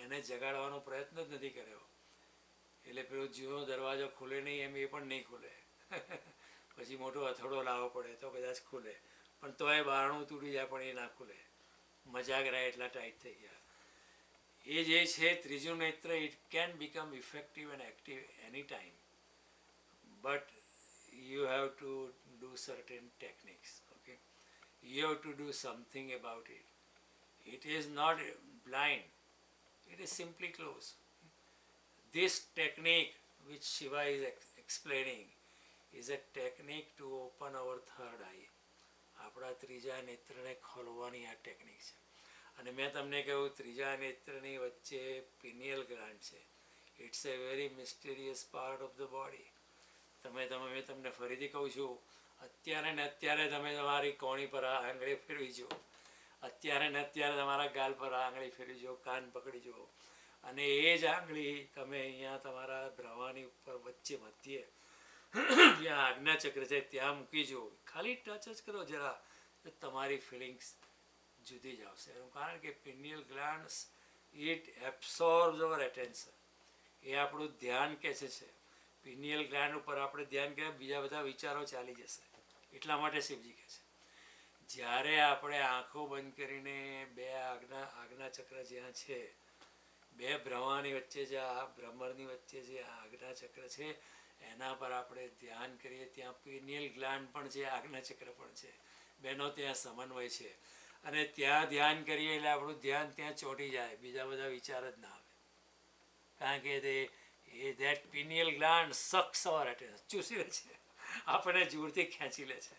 એને જગાડવાનો પ્રયત્ન જ નથી કર્યો. એટલે પેલો જૂનો દરવાજો ખુલે નહીં એમ એ પણ નહીં ખુલે. પછી મોટો હથોડો લાવવો પડે તો કદાચ ખુલે, પણ તોય બારણું તૂટી જાય પણ એ ના ખુલે. મજાક રહે એટલા ટાઈટ થઈ ગયા. એ જે છે ત્રીજું નેત્ર, it can become effective and active any time, but you have to do certain techniques. Okay, you have to do something about it. It is not blind, it is simply closed. This technique which Shiva is explaining is a technique to open our third eye. આપણા ત્રીજા નેત્રને ખોલવાની આ technique છે. અને મેં તમને કહ્યું ત્રીજા નેત્રની વચ્ચે પિનિયલ ગ્લાન્ડ છે. It's a very mysterious part of the body. મેં તમને ફરીથી કહું છું, અત્યારે ને અત્યારે તમે તમારી કોણી પર આંગળી ફેરવી જુઓ, અત્યારે ને અત્યારે તમારા ગાલ પર આંગળી ફેરવી જુઓ, કાન પકડી જુઓ, અને એ જ આંગળી તમે અહીંયા તમારા ભ્રવાની ઉપર વચ્ચે મધ્યે જ્યાં આજ્ઞા ચક્ર છે ત્યાં મૂકી જુઓ. ખાલી ટચ જ કરો જરા, તો તમારી ફિલિંગ્સ જુદી જ આવશે. એનું કારણ કે પિનિયલ ગ્લાન્ડ્સ ઇટ એબ્સોર્બ્સ અવર એટેન્શન. એ આપણું ધ્યાન ખેંચે છે. પિનિયલ ગ્લેન્ડ ઉપર આપણે ધ્યાન કરીએ, બીજા બધા વિચારો ચાલી જશે. એટલા માટે શિવજી કહે છે જ્યારે આપણે આંખો બંધ કરીને બે આજ્ઞા ચક્ર જ્યાં છે, બે ભ્રમરની વચ્ચે જે આ ભ્રમરની વચ્ચે જે આજ્ઞા ચક્ર છે એના પર આપણે ધ્યાન કરીએ, ત્યાં પિનિયલ ગ્લેન્ડ પણ છે, આજ્ઞા ચક્ર પણ છે, બેનો ત્યાં સમન્વય છે. અને ત્યાં ધ્યાન કરીએ એટલે આપણું ધ્યાન ત્યાં ચોંટી જાય, બીજા બધા વિચાર જ ના આવે. કારણ કે that pineal gland sucks our attention, ચૂસી લે છે, આપણને જોરથી ખેંચી લે છે.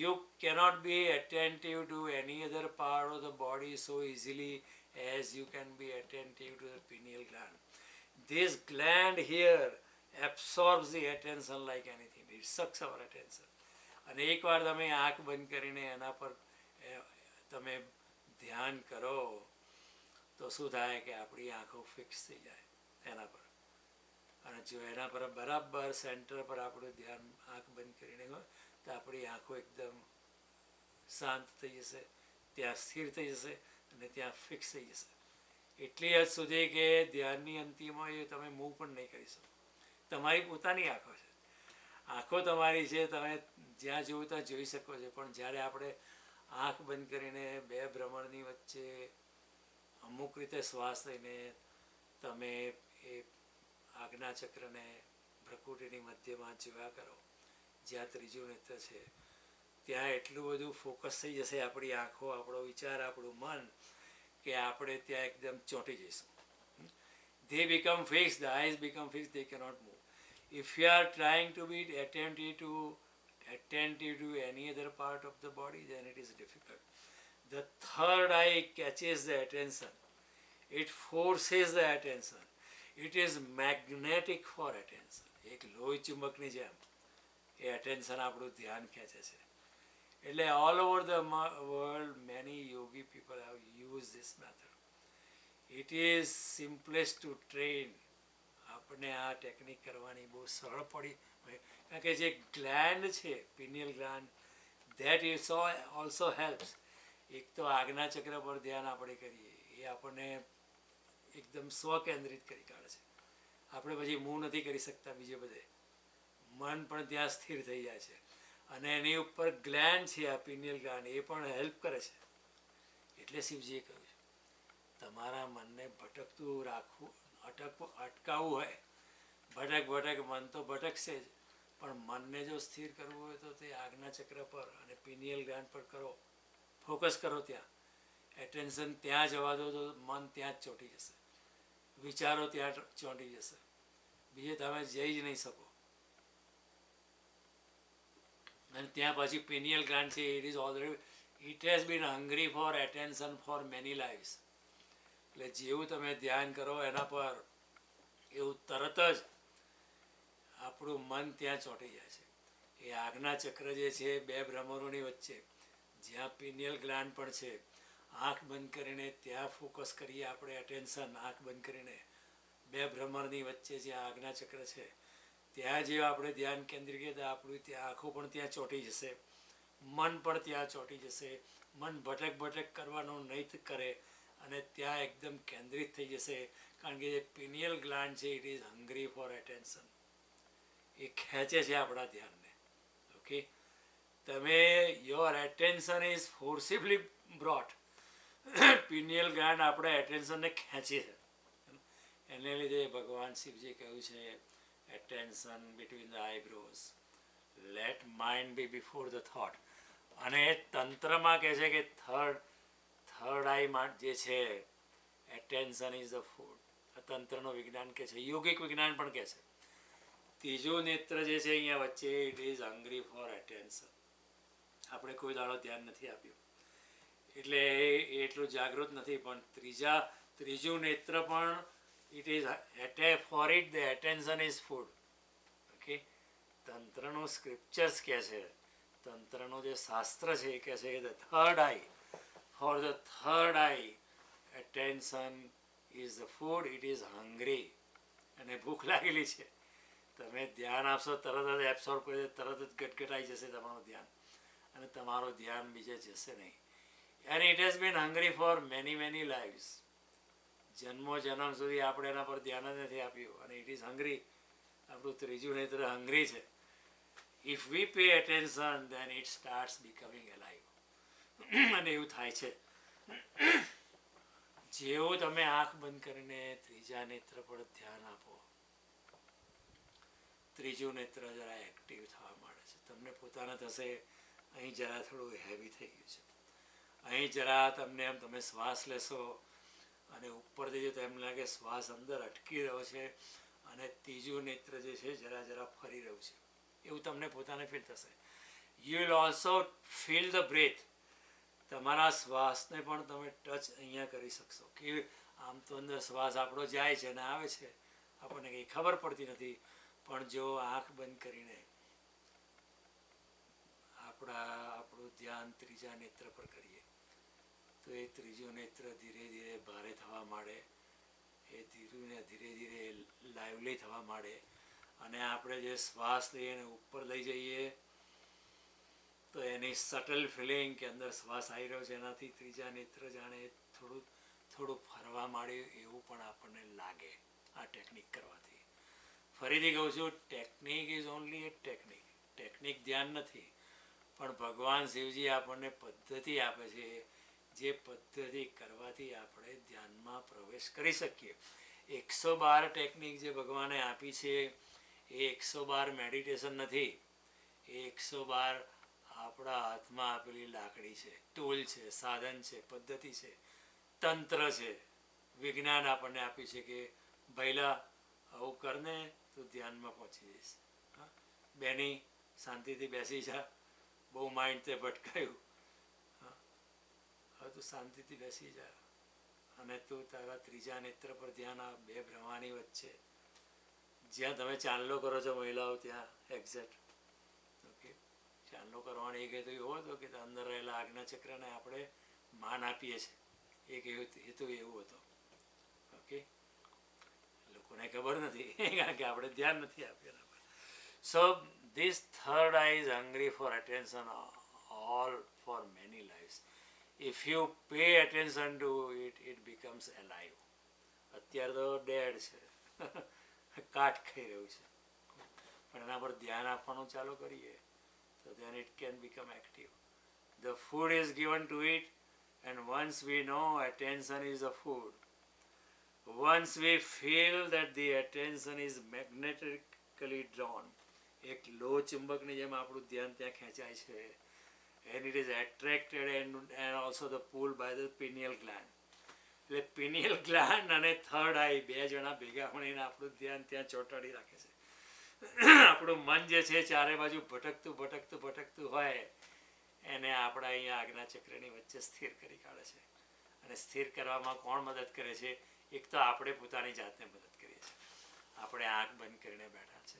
You cannot be attentive to any other part of the body so easily as you can be attentive to the pineal gland. This gland here absorbs the attention like anything. It sucks our attention. અને એકવાર તમે આંખ બંધ કરીને એના પર તમે ધ્યાન કરો તો શું થાય કે આપણી આંખો ફિક્સ થઈ જાય એના પર. અને જો એના પર બરાબર સેન્ટર પર આપણું ધ્યાન આંખ બંધ કરીને હોય તો આપણી આંખો એકદમ શાંત થઈ જશે, ત્યાં સ્થિર થઈ જશે અને ત્યાં ફિક્સ થઈ જશે. એટલી હદ સુધી કે ધ્યાનની અંતિમમાં એ તમે મૂવ પણ નહીં કરી શકો. તમારી પોતાની આંખો છે, આંખો તમારી છે, તમે જ્યાં જોવું ત્યાં જોઈ શકો છો. પણ જ્યારે આપણે આંખ બંધ કરીને બે ભ્રમણની વચ્ચે અમુક રીતે શ્વાસ લઈને તમે એ આજ્ઞાચક્રને ભ્રુકુટીની મધ્યમાં જોયા કરો, જ્યાં ત્રીજું નેત્ર છે, ત્યાં એટલું બધું ફોકસ થઈ જશે આપણી આંખો, આપણો વિચાર, આપણું મન, કે આપણે ત્યાં એકદમ ચોંટી જઈશું. They become fixed, the eyes become fixed, they cannot move. If you are trying to be attentive to any other part of the body, then it is difficult. The third eye catches the attention. It forces the attention. It is magnetic for attention. એક લોહી ચુંબકની જેમ એ attention આપણું ધ્યાન ખેંચે છે. એટલે all over the world many yogi people have used this method. It is simplest to train. આપણે આ ટેકનિક કરવાની બહુ સરળ પડી, કારણ કે જે ગ્લેન્ડ છે, pineal gland, that is also helps. એક તો આજ્ઞાચક્ર પર ધ્યાન આપણે કરીએ એ આપણને એકદમ સ્વકેન્દ્રિત કરી કાઢે છે. આપણે પછી મૂવ નથી કરી શકતા બીજે બધે, મન પણ ત્યાં સ્થિર થઈ જાય છે. અને એની ઉપર ગ્લેન્ડ છે, આ pineal gland, એ પણ હેલ્પ કરે છે. એટલે શિવજીએ કહ્યું છે તમારા મનને ભટકતું રાખવું, અટકાવવું હોય, ભટક મન તો ભટકશે જ, પણ મનને જો સ્થિર કરવું હોય તો તે આજ્ઞાચક્ર પર અને pineal gland પર કરો, ફોકસ કરો, ત્યાં એટેન્શન ત્યાં જવા દો તો મન ત્યાં જ ચોંટી જશે, વિચારો ત્યાં ચોંટી જશે, બીજે તમે જઈ જ નહીં શકો. અને ત્યાં પછી pineal gland છે, it has been hungry for attention for many lives. એટલે જેવું તમે ધ્યાન કરો એના પર, એવું તરત જ આપણું મન ત્યાં ચોંટી જાય છે. એ આજ્ઞાચક્ર જે છે બે ભ્રમરોની વચ્ચે, જ્યાં pineal gland પણ છે, આંખ બંધ કરીને ત્યાં ફોકસ કરીએ આપણે એટેન્શન, આંખ બંધ કરીને બે ભ્રમરની વચ્ચે જે આજ્ઞાચક્ર છે ત્યાં જે આપણે ધ્યાન કેન્દ્રિત કરીએ તો આપણું ત્યાં આંખો પણ ત્યાં ચોંટી જશે, મન પણ ત્યાં ચોંટી જશે, મન ભટક કરવાનું નહીં કરે અને ત્યાં એકદમ કેન્દ્રિત થઈ જશે. કારણ કે જે pineal gland છે, it is hungry for attention, એ ખેંચે છે આપણા ધ્યાનને. ઓકે, તમે your attention is forcibly brought, pineal gland આપણા એટેન્શનને ખેંચે છે. એને લીધે ભગવાન શિવજી કહ્યું છે attention between the eyebrows, let mind be before the thought. અને તંત્રમાં કહે છે કે થર્ડ આઈ જે છે, attention is the food. આ તંત્રનો વિજ્ઞાન કહે છે, યોગિક વિજ્ઞાન પણ કહે છે. ત્રીજું નેત્ર જે છે અહીંયા વચ્ચે, it is hungry for attention. આપણે કોઈ દાડો ધ્યાન નથી આપ્યું એટલે એટલું જાગૃત નથી, પણ ત્રીજું નેત્ર પણ it is for it the attention is food. Okay, તંત્રનું સ્ક્રિપ્ચર્સ કહે છે, તંત્રનું જે શાસ્ત્ર છે એ કહે છે કે the third eye, for the third eye attention is the food, it is hungry. અને ભૂખ લાગેલી છે, તમે ધ્યાન આપશો તરત જ એબ્સોર્બ કરી, તરત જ ગટગટાઈ જશે તમારું ધ્યાન અને તમારું ધ્યાન બીજે જશે નહીં. and it has been hungry for many lives. જન્મ સુધી આપણે એના પર ધ્યાન જ નથી આપ્યું અને ઇટ ઇઝ હંગ્રી. આપણું ત્રીજું નેત્ર હંગ્રી છે. If we pay attention then it starts becoming alive. અને એવું થાય છે જેવું તમે આંખ બંધ કરીને ત્રીજા નેત્ર પર ધ્યાન આપો, ત્રીજું નેત્ર જરા એક્ટિવ થવા માંડે છે. તમને પોતાને થશે અહીં જરા થોડું હેવી થઈ ગયું છે, અહીં જરા તમને એમ તમે શ્વાસ લેશો અને ઉપરથી જો એમ લાગે શ્વાસ અંદર અટકી રહ્યો છે અને ત્રીજું નેત્ર જે છે જરા જરા ફરી રહ્યું છે, એવું તમને પોતાને ફીલ થશે. You will also feel the breath. તમારા શ્વાસને પણ તમે ટચ અહીંયા કરી શકશો કે આમ તો અંદર શ્વાસ આપણો જાય છે અને આવે છે, આપણને કંઈ ખબર પડતી નથી. પણ જો આંખ બંધ કરીને આપણું ધ્યાન ત્રીજા નેત્ર પર કરીએ તો એ ત્રીજું નેત્ર ધીરે ધીરે ભારે થવા માંડે, એ ધીરે ધીરે લાઇવલી થવા માંડે અને આપણે જે શ્વાસ લઈએ એને ઉપર લઈ જઈએ તો એની સટલ ફિલિંગ કે અંદર શ્વાસ આવી રહ્યો છે એનાથી ત્રીજા નેત્ર જાણે થોડું થોડું ફરવા માંડ્યું એવું પણ આપણને લાગે આ ટેકનિક કરવાથી. ફરીથી કહું છું, technique is only A technique. Technique ધ્યાન નથી, પણ ભગવાન શિવજી આપણને પદ્ધતિ આપે છે, જે પદ્ધતિ કરવાથી આપણે ધ્યાનમાં પ્રવેશ કરી શકીએ. 112 ટેકનિક જે ભગવાને આપી છે એ 112 મેડિટેશન નથી, એ 112 આપણા હાથમાં આપેલી લાકડી છે, ટૂલ છે, સાધન છે, પદ્ધતિ છે, તંત્ર છે. વિજ્ઞાન આપણને આપ્યું છે કે ભૈલા આવું કરને તો ધ્યાનમાં પહોંચી જઈશ. હા, બેની શાંતિથી બેસી જા, બહુ માઇન્ડ તે ભટકાયું, હા, હવે તું શાંતિથી બેસી જા અને તું તારા ત્રીજા નેત્ર પર ધ્યાન આ બે બ્રહ્માની વચ્ચે જ્યાં તમે ચાંદલો કરો છો મહિલાઓ ત્યાં એક્ઝેક્ટ. ઓકે, ચાંદલો કરવાનો એક હેતુ એવો હતો કે અંદર રહેલા આજ્ઞા ચક્રને આપણે માન આપીએ છીએ, એક હેતુ એવો હતો. ઓકે, લોકોને ખબર નથી કારણ કે આપણે ધ્યાન નથી આપ્યું. સો this third eye is hungry for attention all for many lives. If you pay attention to it, it becomes alive. અત્યારે તો ડેડ છે, કાટ ખાઈ રહ્યું છે, પણ એના પર ધ્યાન આપવાનું ચાલુ કરીએ તો then it can become active. The food is given to it and once we know attention is the food, once we feel that the attention is magnetically drawn, એક લો ચુંબકની જેમ આપણું ધ્યાન ત્યાં ખેંચાય છે, and it is attracted and also the pulled by the pineal gland. એટલે pineal ગ્લાન્ડ અને third આઈ બે જણા ભેગા મળીને આપણું ધ્યાન ત્યાં ચોંટાડી રાખે છે. આપણું મન જે છે ચારે બાજુ ભટકતું હોય એને આપણા અહીંયા આજ્ઞા ચક્રની વચ્ચે સ્થિર કરી કાઢે છે. અને સ્થિર કરવામાં કોણ મદદ કરે છે? એક તો આપણે પોતાની જાતને મદદ કરીએ છીએ. આપણે આંખ બંધ કરીને બેઠા છે,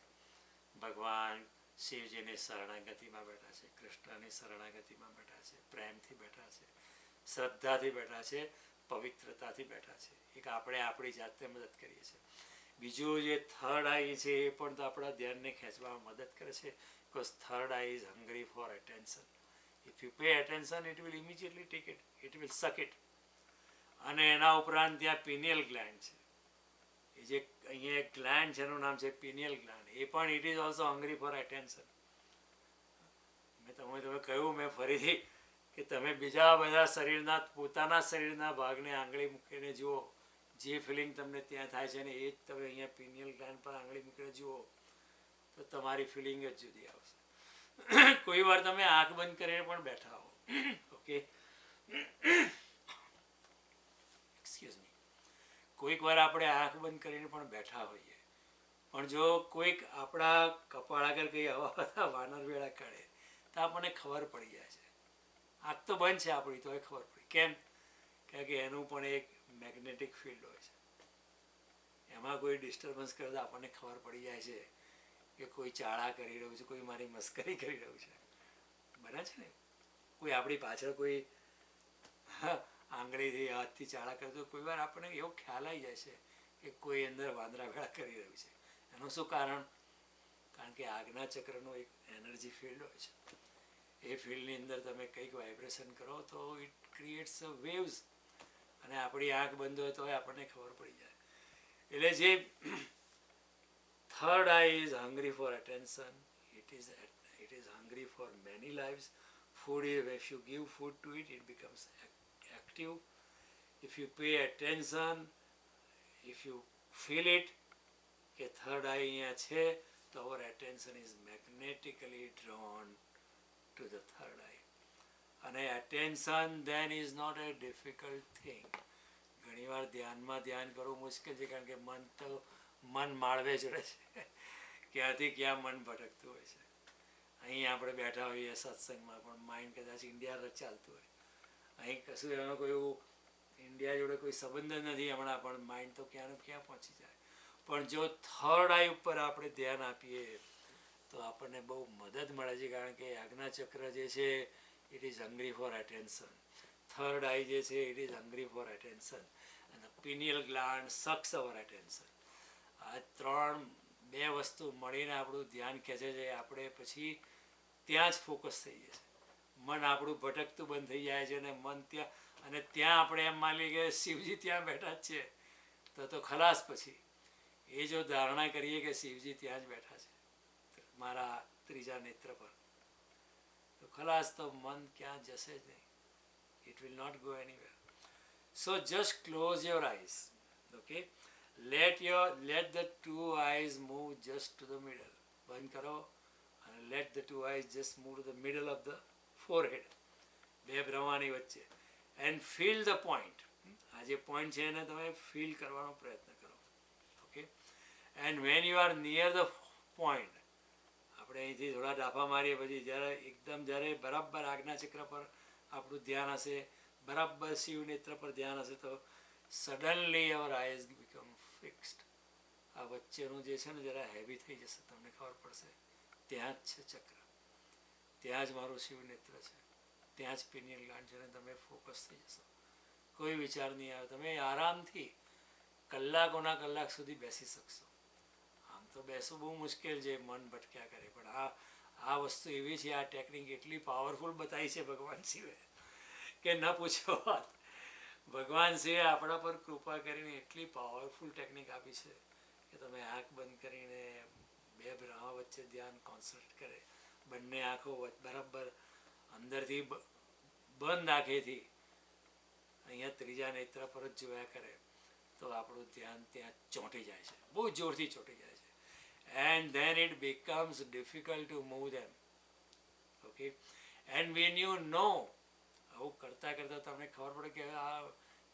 ભગવાન શિવજીની શરણાગતિમાં બેઠા છે, કૃષ્ણની શરણાગતિમાં બેઠા છે, પ્રેમથી બેઠા છે, શ્રદ્ધાથી બેઠા છે, પવિત્રતાથી બેઠા છે. એક આપણે આપણી જાતને મદદ કરીએ છીએ. બીજું જે થર્ડ આઈ છે એ પણ તો આપણા ધ્યાનને ખેંચવામાં મદદ કરે છે, because third eye is hungry for attention. If you pay attention it will immediately take it, it will suck it. અને એના ઉપરાંત ત્યાં પિનિયલ ગ્લેન્ડ છે, એ જે અહીંયા એક ગ્લેન્ડ છે એનું નામ છે પિનિયલ ગ્લેન્ડ, એ પણ it is also hungry for attention. તમે કહ્યું મેં ફરીથી કે તમે બીજા બધા શરીરના પોતાના શરીરના ભાગને આંગળી મૂકીને જુઓ, જે ફિલિંગ તમને ત્યાં થાય છે ને એ જ તમે અહીંયા પિનિયલ ગ્લેન્ડ પર આંગળી મૂકીને જુઓ તો તમારી ફિલિંગ જ જુદી આવશે. કોઈ વાર તમે આંખ બંધ કરીને પણ બેઠા હો, ઓકે, એક્સક્યુઝ મી, કોઈક વાર આપણે આંખ બંધ કરીને પણ બેઠા હોઈએ, પણ જો કોઈક આપણા કપાળ આગળ કંઈ આવા બધા વાનર વેળા કાઢે તો આપણને ખબર પડી જાય છે. આંખ તો બંધ છે આપણી તો એ ખબર પડી. કેમ? કારણ કે એનું પણ એક મેગ્નેટિક ફિલ્ડ હોય છે, એમાં કોઈ ડિસ્ટર્બન્સ કરે તો આપણને ખબર પડી જાય છે કે કોઈ ચાળા કરી રહ્યું છે, કોઈ મારી મસ્કરી કરી રહ્યું છે. બને છે ને, કોઈ આપણી પાછળ કોઈ આંગળીથી હાથથી ચાળા કરે તો કોઈ વાર આપણને એવો ખ્યાલ આવી જાય છે કે કોઈ અંદર વાંદરા વેળા કરી રહ્યું છે. એનું શું કારણ? કારણ કે આજ્ઞા ચક્રનો એક એનર્જી ફિલ્ડ હોય છે. એ ફિલ્ડની અંદર તમે કંઈક વાઇબ્રેશન કરો તો ઇટ ક્રિએટ્સ વેવ્સ, અને આપણી આંખ બંધ હોય તો આપણને ખબર પડી જાય. એટલે જે third eye is hungry for attention, it is hungry for many lives. Food is, if you give food to it, it becomes active. If you pay attention, if you feel it કે third eye અહીંયા છે તો our attention is magnetically drawn to the third eye. અને attention then is not a difficult thing. ઘણીવાર ધ્યાનમાં ધ્યાન કરવું મુશ્કેલ છે, કારણ કે મન માળવે ચડે છે. ક્યાંથી ક્યાં મન ભટકતું હોય છે. અહીં આપણે બેઠા હોઈએ સત્સંગમાં, પણ માઇન્ડ કદાચ ઇન્ડિયા ચાલતું હોય. અહીં કશું એનો કોઈ એવું ઇન્ડિયા જોડે કોઈ સંબંધ જ નથી હમણાં, પણ માઇન્ડ તો ક્યાંનું ક્યાં પહોંચી જાય. પણ જો થર્ડ આઈ ઉપર આપણે ધ્યાન આપીએ તો આપણને બહુ મદદ મળે છે, કારણ કે આજ્ઞાચક્ર જે છે it is hungry for attention. Third eye જે છે it is hungry for attention. અને pineal gland sucks our attention. આ બે વસ્તુ મળીને આપણું ધ્યાન ખેંચે છે. આપણે પછી ત્યાં જ ફોકસ થઈ જાય છે. મન આપણું ભટકતું બંધ થઈ જાય છે, અને મન ત્યાં, અને ત્યાં આપણે એમ માની કે શિવજી ત્યાં બેઠા જ છે, તો ખલાસ. પછી એ જો ધારણા કરીએ કે શિવજી ત્યાં જ બેઠા છે મારા ત્રીજા નેત્ર પર, તો ખલાસ, તો મન ક્યાં જશે જ નહીં. It will not go anywhere. So just close your eyes. Okay, let the two eyes move just to the middle. બંધ કરો અને let the two eyes just move to the middle of the forehead. બે બ્રહ્માની વચ્ચે. and feel the point. આ જે point છે એને તમે ફીલ કરવાનો પ્રયત્ન કરો. Okay, and when you are near the point, આપણે અહીંથી થોડા ડાફા મારીએ પછી જ્યારે બરાબર આજ્ઞાચક્ર પર આપણું ધ્યાન હશે, બરાબર શિવ નેત્ર પર ધ્યાન હશે, તો સડનલી અવર આઈઝ બીકમ ફિક્સ્ડ. આ વચ્ચેનું જે છે ને જરા હેવી થઈ જશે, તમને ખબર પડશે ત્યાં જ છે ચક્ર, ત્યાં જ મારું શિવ નેત્ર છે, ત્યાં જ પિનિયલ ગ્લાન્ડ છે, અને તમે ફોકસ થઈ જશો. કોઈ વિચાર નહીં આવે. તમે આરામથી કલાકોના કલાક સુધી બેસી શકશો. આમ તો બેસવું બહુ મુશ્કેલ છે, મન ભટક્યા કરે, પણ આ વસ્તુ એવી છે, આ ટેકનિક એટલી પાવરફુલ બતાવી છે ભગવાન શિવે કે ન પૂછો વાત. ભગવાન શિવે આપણા પર કૃપા કરીને એટલી પાવરફુલ ટેકનિક આપી છે કે તમે આંખ બંધ કરીને બે બ્રહ્મા વચ્ચે ધ્યાન કોન્સન્ટ્રેટ કરે, બંને આંખો બરાબર અંદરથી બંધ આંખેથી અહીંયા ત્રીજા નેત્ર પર જ જોયા કરે, તો આપણું ધ્યાન ત્યાં ચોંટી જાય છે, બહુ જોરથી ચોંટી જાય છે. and then it becomes difficult to move them. okay, and when you know, આવું કરતાં કરતાં તમને ખબર પડે કે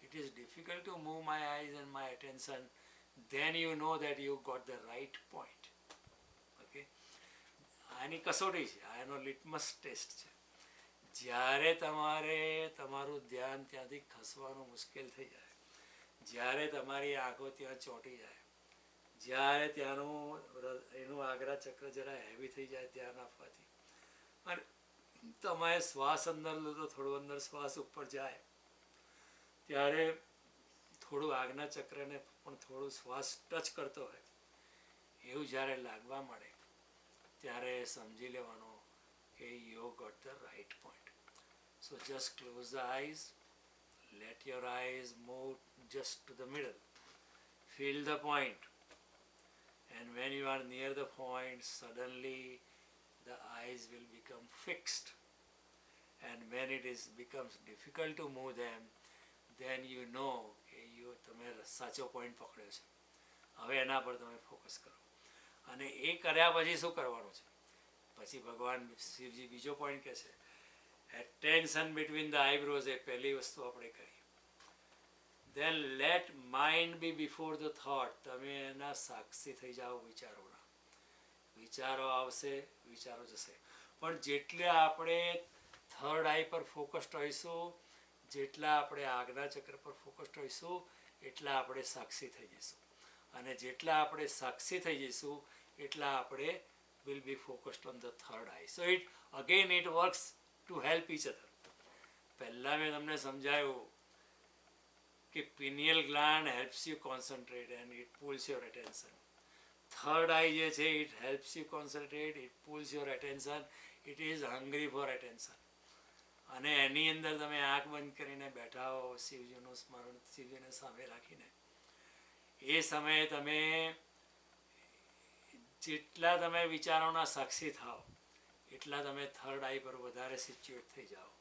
it is difficult to move my eyes and my attention, then you know that you got the right point. okay, આની કસોટી છે, આનો લિટમસ ટેસ્ટ છે. જ્યારે તમારે તમારું ધ્યાન ત્યાંથી ખસવાનું મુશ્કેલ થઈ જાય, જ્યારે તમારી આંખો ત્યાં ચોંટી જાય, જ્યારે એનું આજ્ઞા ચક્ર જરા હેવી થઈ જાય ધ્યાન આપવાથી, અને તમારે શ્વાસ અંદર લો તો થોડું અંદર શ્વાસ ઉપર જાય, ત્યારે થોડું આજ્ઞા ચક્રને પણ થોડું શ્વાસ ટચ કરતો હોય એવું જ્યારે લાગવા મળે, ત્યારે સમજી લેવાનું કે you got the right point. So just close the eyes, let your eyes move just to the middle, feel the point, and when you are near the point, suddenly the eyes will become fixed, and when it becomes difficult to move them, then you know કે તમે સાચો point પકડ્યો છે, હવે એના પર તમે focus કરો. અને એ કર્યા પછી શું કરવાનું છે, પછી ભગવાન શિવજી બીજો પોઈન્ટ કહે છે, એટેન્શન બિટવીન ધ આઈબ્રોઝ. એ પહેલી વસ્તુ આપણે કરી. then let mind be before the thought. તમે એના સાક્ષી થઈ જાઓ વિચારોના. વિચારો આવશે, વિચારો જશે, પણ જેટલે આપણે થર્ડ આઈ પર ફોકસ્ડ હોઈશું, જેટલા આપણે આજ્ઞા ચક્ર પર ફોકસ્ડ હોઈશું, એટલા આપણે સાક્ષી થઈ જઈશું, અને જેટલા આપણે સાક્ષી થઈ જઈશું એટલા આપણે will be focused on the third eye. So it works to help each other. પહેલા મેં તમને સમજાયું કે pineal gland helps you concentrate and it pulls your attention. Third eye જે છે it helps you concentrate, it pulls your attention, it is hungry for attention. અને એની અંદર તમે આંખ બંધ કરીને બેઠા હો, શિવજીનું સ્મરણ, શિવજીને સામે રાખીને, એ સમયે તમે જેટલા તમે વિચારોના સાક્ષી થાઓ એટલા તમે થર્ડ આઈ પર વધારે સિચ્યુએટ થઈ જાઓ,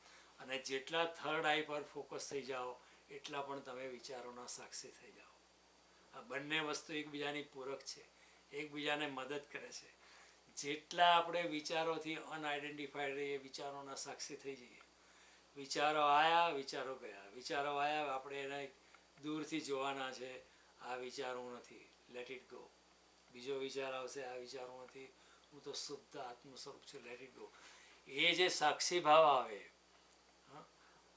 અને જેટલા થર્ડ આઈ પર ફોકસ થઈ જાઓ એટલા પણ તમે વિચારોના સાક્ષી થઈ જાઓ. આ બંને વસ્તુ એકબીજાની પૂરક છે, એકબીજાને મદદ કરે છે. જેટલા આપણે વિચારોથી અનઆઇડેન્ટિફાઈડ રહીએ, વિચારોના સાક્ષી થઈ જઈએ, વિચારો આવ્યા, વિચારો ગયા, વિચારો આવ્યા, આપણે એને દૂરથી જોવાના છે, આ વિચાર હું નથી, લેટ ઇટ ગો. બીજો વિચાર આવશે, આ વિચાર હું નથી, હું તો શુદ્ધ આત્મ સ્વરૂપ છું, લેટ ઇટ ગો. એ જે સાક્ષી ભાવ આવે,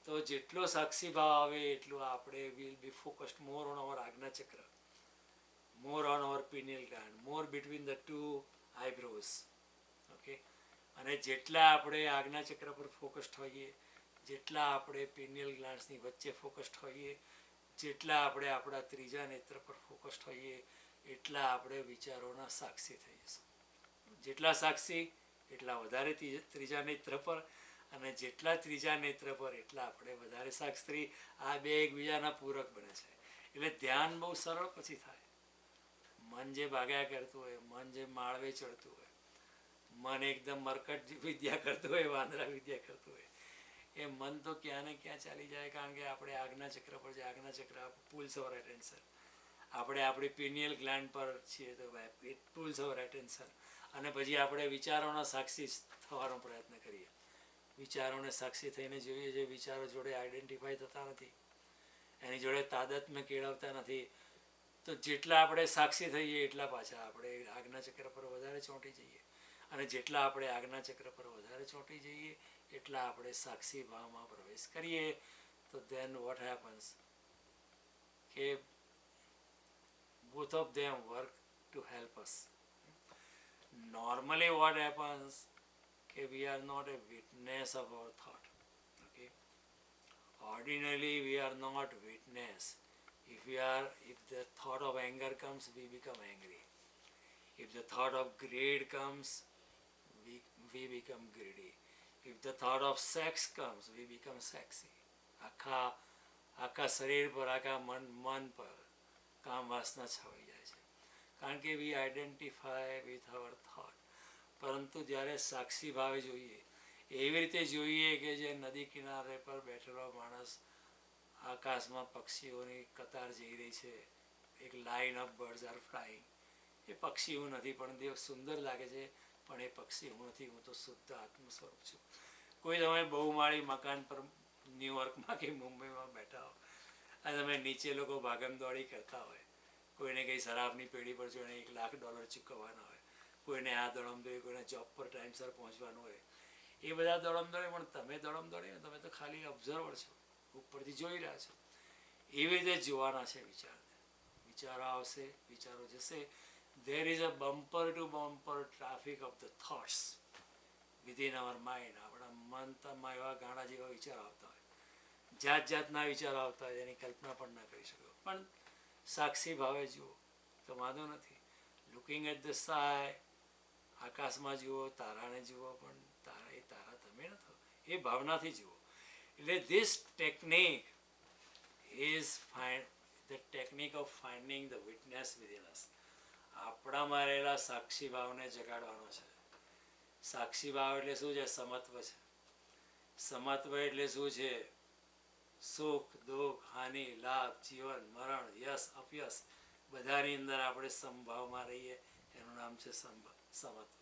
તો જેટલો સાક્ષી ભાવ આવે એટલું આપણે will be focused more on our Ajna chakra, more on our pineal gland, more between the two eyebrows. Okay, અને જેટલા આપણે આજ્ઞા ચક્ર પર ફોકસ્ડ હોઈએ, જેટલા આપણે pineal glandsની વચ્ચે ફોકસ્ડ હોઈએ, જેટલા આપણે આપણા ત્રીજા નેત્ર પર ફોકસ્ડ હોઈએ, એટલા આપણે વિચારોના સાક્ષી થઈ જશું. જેટલા સાક્ષી એટલા વધારે ત્રીજા નેત્ર પર, અને જેટલા ત્રીજા નેત્ર પર એટલા આપણે વધારે સાક્ષી. આ બે એકબીજાના પૂરક બને છે. એટલે ધ્યાન બહુ સરળ પછી થાય. મન જે ભાગ્યા કરતું હોય, મન જે માળવે ચડતું હોય, મન એકદમ મરકટ વિદ્યા કરતું હોય, વાંદરા વિદ્યા કરતું હોય, એ મન તો ક્યાં ને ક્યાં ચાલી જાય. કારણ કે આપણે આજ્ઞા ચક્ર પર છે. આજ્ઞા ચક્ર પુલ્સ અવર એટેન્શન. આપણે આપણી pineal gland પર છીએ તો ઇટ પુલ્સ અવર એટેન્શન. અને પછી આપણે વિચારોના સાક્ષી થવાનો પ્રયત્ન કરીએ. વિચારોને સાક્ષી થઈને જોઈએ, જે વિચારો જોડે આઈડેન્ટિફાઈ થતા નથી, એની જોડે તાદાત્મ્ય કેળવતા નથી, તો જેટલા આપણે સાક્ષી થઈએ એટલા પાછા આપણે આજ્ઞા ચક્ર પર વધારે ચોંટી જઈએ. અને જેટલા આપણે આજ્ઞા ચક્ર પર વધારે ચોંટી જઈએ એટલા આપણે સાક્ષી ભાવમાં પ્રવેશ કરીએ. તો then what happens કે both of them work to help us. Normally what happens કે we are not a witness of our thought. Okay, ordinarily we are not witness. If the thought of anger comes, we become angry. If the thought of greed comes, we become greedy. If the thought of sex comes, we become sexy. આખા શરીર પર, આખા મન પર કામ વાસના છવાઈ જાય છે. કારણ કે વી આઈડેન્ટિફાય વિથ અવર થોટ. પરંતુ જ્યારે સાક્ષી ભાવે જોઈએ, એવી રીતે જોઈએ કે જે નદી કિનારે પર બેઠેલો માણસ, આકાશમાં પક્ષીઓની કતાર જઈ રહી છે, એક line of birds are flying. એ પક્ષી હું નથી, પણ દેવ સુંદર લાગે છે, પણ એ પક્ષી હું નથી, હું તો શુદ્ધ આત્મ સ્વરૂપ છું. કોઈ તમે બહુમાળી મકાન પર ન્યુયોર્કમાં કે મુંબઈમાં બેઠા હો અને તમે નીચે લોકો ભાગમ દોડી કરતા હોય, કોઈને કંઈ શરાબની પેઢી પર જોઈને $1,00,000 ચૂકવવાના હોય, કોઈને આ દોડમદોડી, કોઈને જોબ પર ટાઈમસર પહોંચવાનું હોય, એ બધા દોડમદોડી. પણ તમે દોડમદોડી ને તમે તો ખાલી ઓબ્ઝર્વર છો, ઉપરથી જોઈ રહ્યા છો. એવી રીતે જોવાના છે વિચારને. વિચારો આવશે, વિચારો જશે. there is a bumper to bumper traffic of the thoughts within our mind. આપણા મનમાં એવા ગાણા જેવા વિચારો આવતા હોય, જાત જાતના વિચારો આવતા હોય, એની કલ્પના પણ ના કરી શકો. પણ સાક્ષી ભાવે જુઓ તો વાંધો નથી. લુકિંગ એટ ધ સ્કાય, આકાશમાં જુઓ, તારાને જુઓ, પણ તારા તમે નથી, એ ભાવનાથી જુઓ. એટલે this technique is the technique of finding the witness within us. આપણામાં રહેલા સાક્ષી ભાવને જગાડવાનો છે. સાક્ષી ભાવ એટલે શું છે? સમત્વ છે. સમત્વ એટલે શું છે? સુખ, દુઃખ, હાનિ, લાભ, જીવન, મરણ, યશ, અપયશ, બધાની અંદર આપણે સમભાવમાં રહીએ, એનું નામ છે સમત્વ.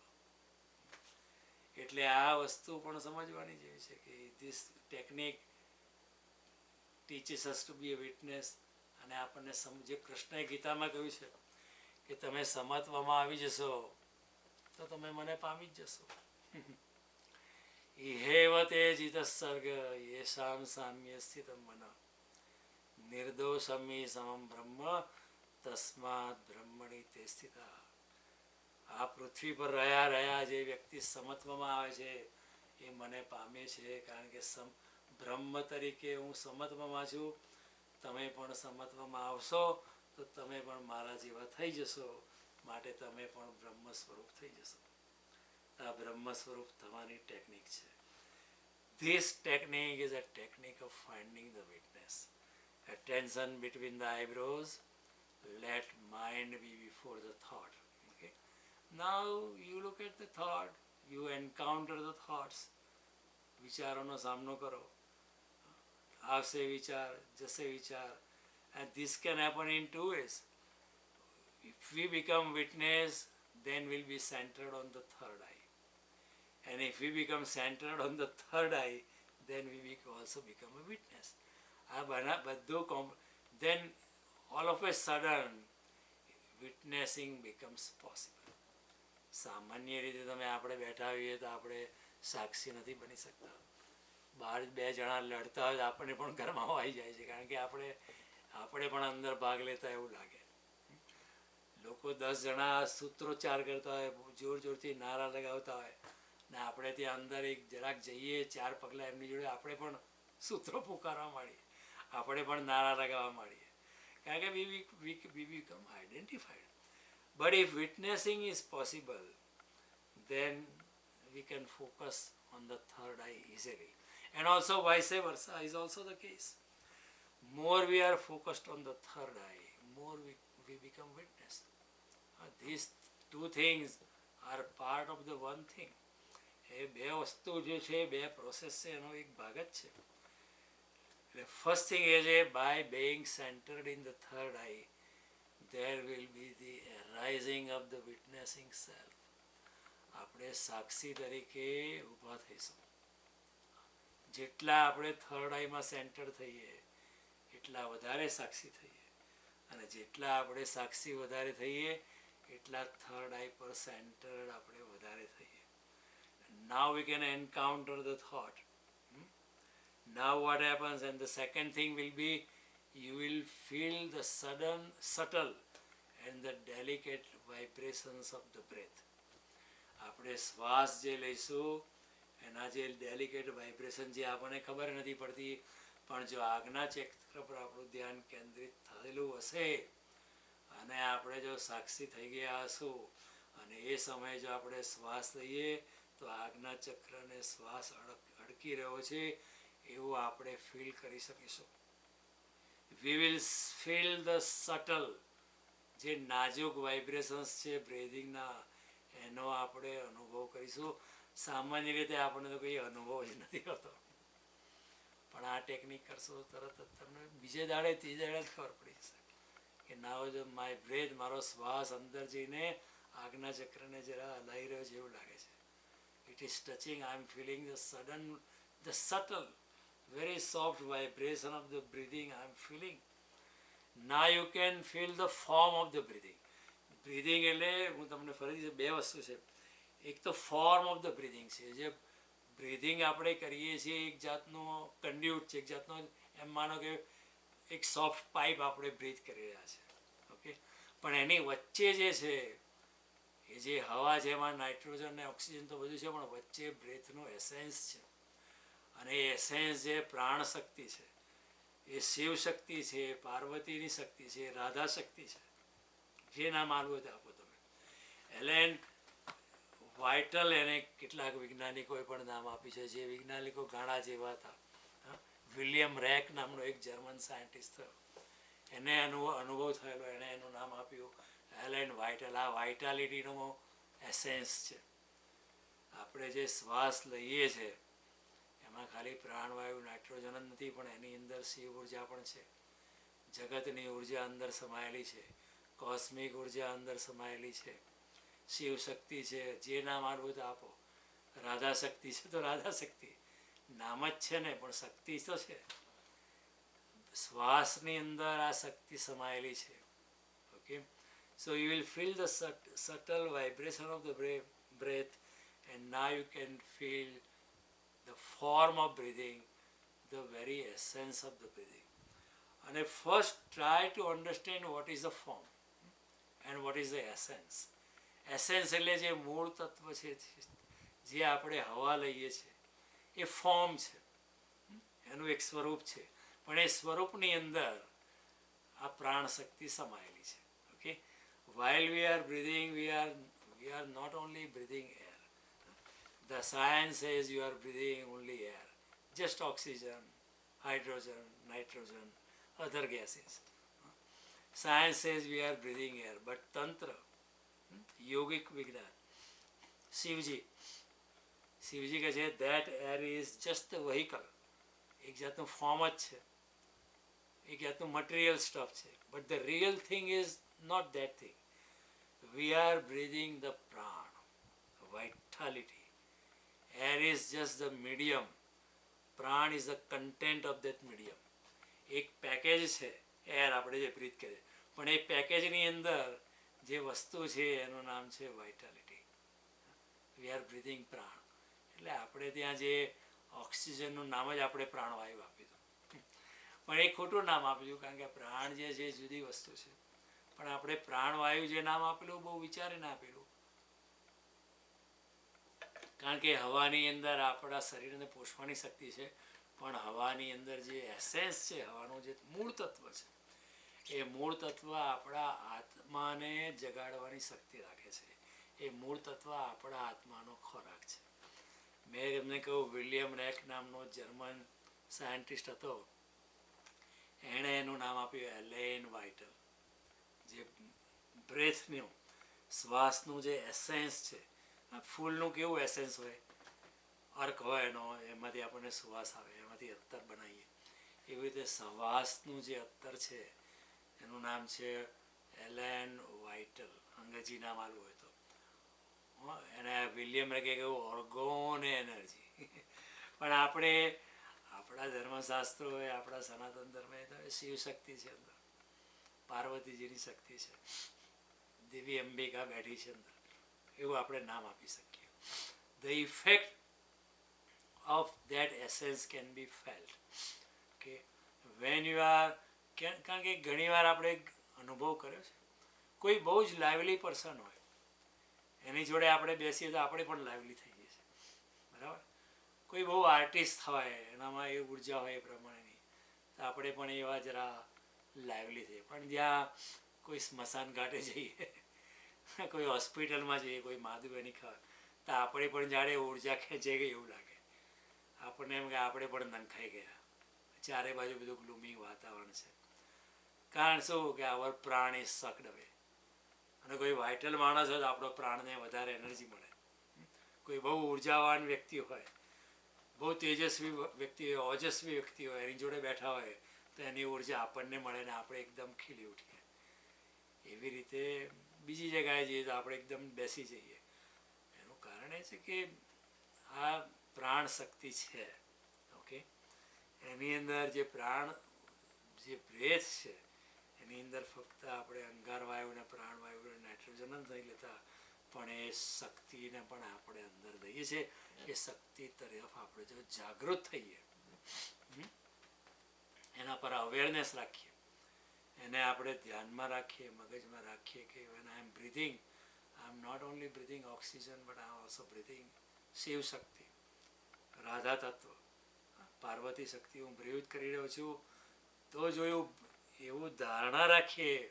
એટલે આ વસ્તુ પણ સમજવાની જેવી છે કે this technique teaches us to be a witness. અને આપણને જે કૃષ્ણએ ગીતામાં કહ્યું છે કે તમે સમત્વમાં આવી જશો તો તમે મને પામી જ જશો. ઇહેવ તે જીત સર્ગ યેષામ સામ્ય સ્થિતમ મન નિર્દોષમી સમમ બ્રહ્મ તસ્માત બ્રહ્મણી તે સ્થિતા. આ પૃથ્વી પર રહ્યા જે વ્યક્તિ સમત્વમાં આવે છે એ મને પામે છે. કારણ કે બ્રહ્મ તરીકે હું સમત્વમાં છું. તમે પણ સમત્વમાં આવશો તો તમે પણ મારા જેવા થઈ જશો. માટે તમે પણ બ્રહ્મ સ્વરૂપ થઈ જશો. આ બ્રહ્મ સ્વરૂપ થવાની ટેકનિક છે. This technique is a technique of finding the witness. Attention between the eyebrows. Let mind be before the thought. Okay. Now you look at the thought. You encounter the thoughts. વિચારોનો સામનો કરો. આવશે વિચાર, જશે વિચાર. And this can happen in two ways. If we become witness, then we'll be centered on the third eye. And if we become centered on the third eye, then we also become a witness. આ બધું then all of a sudden witnessing becomes possible. સામાન્ય રીતે તમે આપણે બેઠા હોઈએ તો આપણે સાક્ષી નથી બની શકતા. બહાર બે જણા લડતા હોય તો આપણને પણ ઘરમાં આવી જાય છે, કારણ કે આપણે પણ અંદર ભાગ લેતા એવું લાગે. લોકો 10 જણા સૂત્રોચ્ચાર કરતા હોય, જોર જોરથી નારા લગાવતા હોય, ને આપણે ત્યાં અંદર એક જરાક જઈએ 4 પગલાં એમની જોડે આપણે પણ સૂત્રો પુકારવા માંડીએ, આપણે પણ નારા લગાવવા માંડીએ, કારણ કે we become identified. But if witnessing is possible, then we can focus on the third eye easily. And also vice versa is also the case. More we are focused on the third eye, more we become witness. These two things are part of the one thing. એ બે વસ્તુ જે છે, બે process છે, એનો એક ભાગ જ છે. એટલે ફર્સ્ટ થિંગ એ છે, by being centered in the third eye, there will be the arising of the witnessing self. આપણે સાક્ષી તરીકે ઊભા થઈશું. જેટલા આપણે થર્ડ આઈમાં સેન્ટર થઈએ એટલા વધારે સાક્ષી થઈએ, અને જેટલા આપણે સાક્ષી વધારે થઈએ એટલા થર્ડ આઈ પર સેન્ટર્ડ આપણે વધારે થઈએ. Now we can encounter the thought. Now what happens, and the second thing will be, you will feel the sudden, subtle and the delicate vibrations of the breath. આપણે શ્વાસ જે લઈશું એના જે ડેલિકેટ વાઇબ્રેશન જે આપણને ખબર નથી પડતી, પણ જો આજ્ઞા ચક્ર પર આપણું ધ્યાન કેન્દ્રિત થયેલું હશે અને આપણે જો સાક્ષી થઈ ગયા હશું અને એ સમયે જો આપણે શ્વાસ લઈએ તો આજ્ઞા ચક્રને શ્વાસ અડકી રહ્યો છે એવું આપણે ફીલ કરી શકીશું. We will feel the subtle, જે નાજુક વાઇબ્રેશન્સ છે બ્રીધિંગના, એનો આપણે અનુભવ કરીશું. સામાન્ય રીતે આપણને તો કંઈ અનુભવ જ નથી હોતો, પણ આ ટેકનિક કરશો તરત જ તમને બીજે દાડે ત્રીજે દાડે ખબર પડી જશે કે નાવ જો માય બ્રેથ, મારો શ્વાસ અંદર જઈને આજ્ઞા ચક્રને જરા હલાવી રહ્યો છે એવું લાગે છે. It is touching, I am feeling the sudden, the subtle, very soft vibration of the breathing I am feeling. Now you can feel the form of the breathing. Breathing એટલે હું તમને ફરીથી બે વસ્તુ છે. એક તો ફોર્મ ઓફ ધ બ્રીધિંગ છે, જે બ્રીધિંગ આપણે કરીએ છીએ એક જાતનું કન્ડ્યુટ છે, એક જાતનો એમ માનો કે એક સોફ્ટ પાઇપ આપણે બ્રીથ કરી રહ્યા છે. ઓકે, પણ એની વચ્ચે જે છે એ જે હવા છે એમાં નાઇટ્રોજન ને ઓક્સિજન તો બધું છે, પણ વચ્ચે બ્રેથનું એસેન્સ છે. અને એ એસેન્સ જે પ્રાણ શક્તિ છે, એ શિવ શક્તિ છે, પાર્વતીની શક્તિ છે, રાધા શક્તિ છે, જે નામ આલવું હોય આપો તમે. એલેન વાઇટલ, એને કેટલાક વૈજ્ઞાનિકોએ પણ નામ આપ્યું છે, જે વૈજ્ઞાનિકો ગાણા જેવા હતા. વિલિયમ રેક નામનો એક જર્મન સાયન્ટિસ્ટ થયો, એને અનુભવ થયેલો, એણે એનું નામ આપ્યું એલેન વાઇટલ. આ વાઇટાલિટીનો એસેન્સ છે. આપણે જે શ્વાસ લઈએ છીએ એમાં ખાલી પ્રાણવાયુ નાઇટ્રોજન જ નથી, પણ એની અંદર શિવ ઉર્જા પણ છે, જગતની ઉર્જા અંદર સમાયેલી છે, કોસ્મિક ઉર્જા અંદર સમાયેલી છે, શિવ શક્તિ છે, જે નામ આલવું તો આપો. રાધા શક્તિ છે તો રાધા શક્તિ નામ જ છે ને, પણ શક્તિ તો છે. શ્વાસની અંદર આ શક્તિ સમાયેલી છે. Okay, so you will feel the subtle vibration of the breath, and now you can feel the form of breathing, the very essence of the breathing. And first try to understand what is the form and what is the essence. Essence એટલે જે મૂળ તત્વ છે, જે આપણે હવા લઈએ છીએ, એ ફોર્મ છે, એનું એક સ્વરૂપ છે, પણ એ સ્વરૂપની અંદર આ પ્રાણ શક્તિ સમાયેલી છે. Okay, while we are breathing, we are not only breathing air. The science says you are breathing only air, just oxygen, hydrogen, nitrogen, other gases. Science says we are breathing air, but Tantra, yogic Vignan, Shivji કહે છે that air is just a vehicle, એક જાતનું form જ છે, એક જાતનું material stuff છે, but the real thing is not that thing. We are breathing the prana, vitality. Air is just the medium Pran is the content of that medium. એક package છે air, આપણે જે breadth કરીએ, પણ એ પેકેજની અંદર જે વસ્તુ છે એનું નામ છે વાઇટાલિટી. વી આર બ્રીથિંગ પ્રાણ. એટલે આપણે ત્યાં જે ઓક્સિજનનું નામ જ આપણે પ્રાણવાયુ આપી દીધું, પણ એ ખોટું નામ આપ્યું, કારણ કે પ્રાણ જે છે જુદી વસ્તુ છે. પણ આપણે પ્રાણવાયુ જે નામ આપેલું બહુ વિચારીને આપેલું, કારણ કે હવાની અંદર આપણા શરીરને પોષવાની શક્તિ છે, પણ હવાની અંદર જે એસેન્સ છે, હવાનું જે મૂળ તત્વ છે, એ મૂળ તત્વ આપણા આત્માને જગાડવાની શક્તિ રાખે છે. એ મૂળ તત્વ આપણા આત્માનો ખોરાક છે. મેં એમને કહ્યું, વિલિયમ રેક નામનો જર્મન સાયન્ટિસ્ટ હતો, એણે એનું નામ આપ્યું એલેન વાઇટલ. જે બ્રેથનું, શ્વાસનું જે એસેન્સ છે, ફૂલનું કેવું એસેન્સ હોય, અર્ક હોય એનો, એમાંથી આપણને સુવાસ આવે, એમાંથી અત્તર બનાવીએ. એવી રીતે શ્વાસનું જે અત્તર છે એનું નામ છે એલેન વાઇટલ, અંગ્રેજી નામ આલું હોય તો. એને વિલિયમ રેકે કહ્યું ઓર્ગોન એનર્જી. પણ આપણે આપણા ધર્મશાસ્ત્રો હોય, આપણા સનાતન ધર્મ એ તો શિવશક્તિ છે અંદર, પાર્વતીજીની શક્તિ છે, દેવી અંબિકા બેઠી છે અંદર, એવું આપણે નામ આપી શકીએ. The effect of that essence can be felt. Okay, when you are, કારણ કે ઘણી વાર આપણે અનુભવ કર્યો છે, કોઈ બહુ જ લાઇવલી પર્સન હોય, એની જોડે આપણે બેસીએ તો આપણે પણ લાઇવલી થઈ જઈએ છીએ, બરાબર. કોઈ બહુ આર્ટિસ્ટ હોય, એનામાં એ ઉર્જા હોય એ પ્રમાણેની, તો આપણે પણ એવા જરા લાઇવલી થઈએ. પણ જ્યાં કોઈ સ્મશાન ઘાટે જઈએ, કોઈ હોસ્પિટલમાં જઈએ, કોઈ માધુબેની ખાવા, તો આપણે પણ જાણે ઉર્જા ખેંચાઈ ગઈ એવું લાગે. આપણને એમ કે આપણે પણ નંખાઈ ગયા, ચારે બાજુ બધું ગ્લુમિંગ વાતાવરણ છે. કારણ શું કે આવર પ્રાણ એ સકડ અવે. અને કોઈ વાઇટલ માણસ હોય તો આપણો પ્રાણને વધારે એનર્જી મળે. કોઈ બહુ ઉર્જાવાન વ્યક્તિ હોય, બહુ તેજસ્વી વ્યક્તિ હોય, ઓજસ્વી વ્યક્તિ હોય, એની જોડે બેઠા હોય તો એની ઉર્જા આપણને મળે ને આપણે એકદમ ખીલી ઉઠીએ. એવી રીતે બીજી જગ્યાએ જઈએ તો આપણે એકદમ બેસી જઈએ. એનું કારણ એ છે કે આ પ્રાણ શક્તિ છે. ઓકે, એની અંદર જે પ્રાણ, જે બ્રેથ છે, એની અંદર ફક્ત આપણે અંગારવાયુ ને પ્રાણવાયુ ને નાઇટ્રોજન જ નહીં લેતા, પણ એ શક્તિને પણ આપણે અંદર દઈએ છીએ. એ શક્તિ તરફ આપણે જો જાગૃત થઈએ, એના પર અવેરનેસ રાખીએ, એને આપણે ધ્યાનમાં રાખીએ, મગજમાં રાખીએ કે when I am breathing, I am not only breathing oxygen but I am also breathing Shiv શક્તિ, રાધા તત્વ, પાર્વતી શક્તિ હું બ્રીથ કરી રહ્યો છું. તો જોયું એવું ધારણા રાખીએ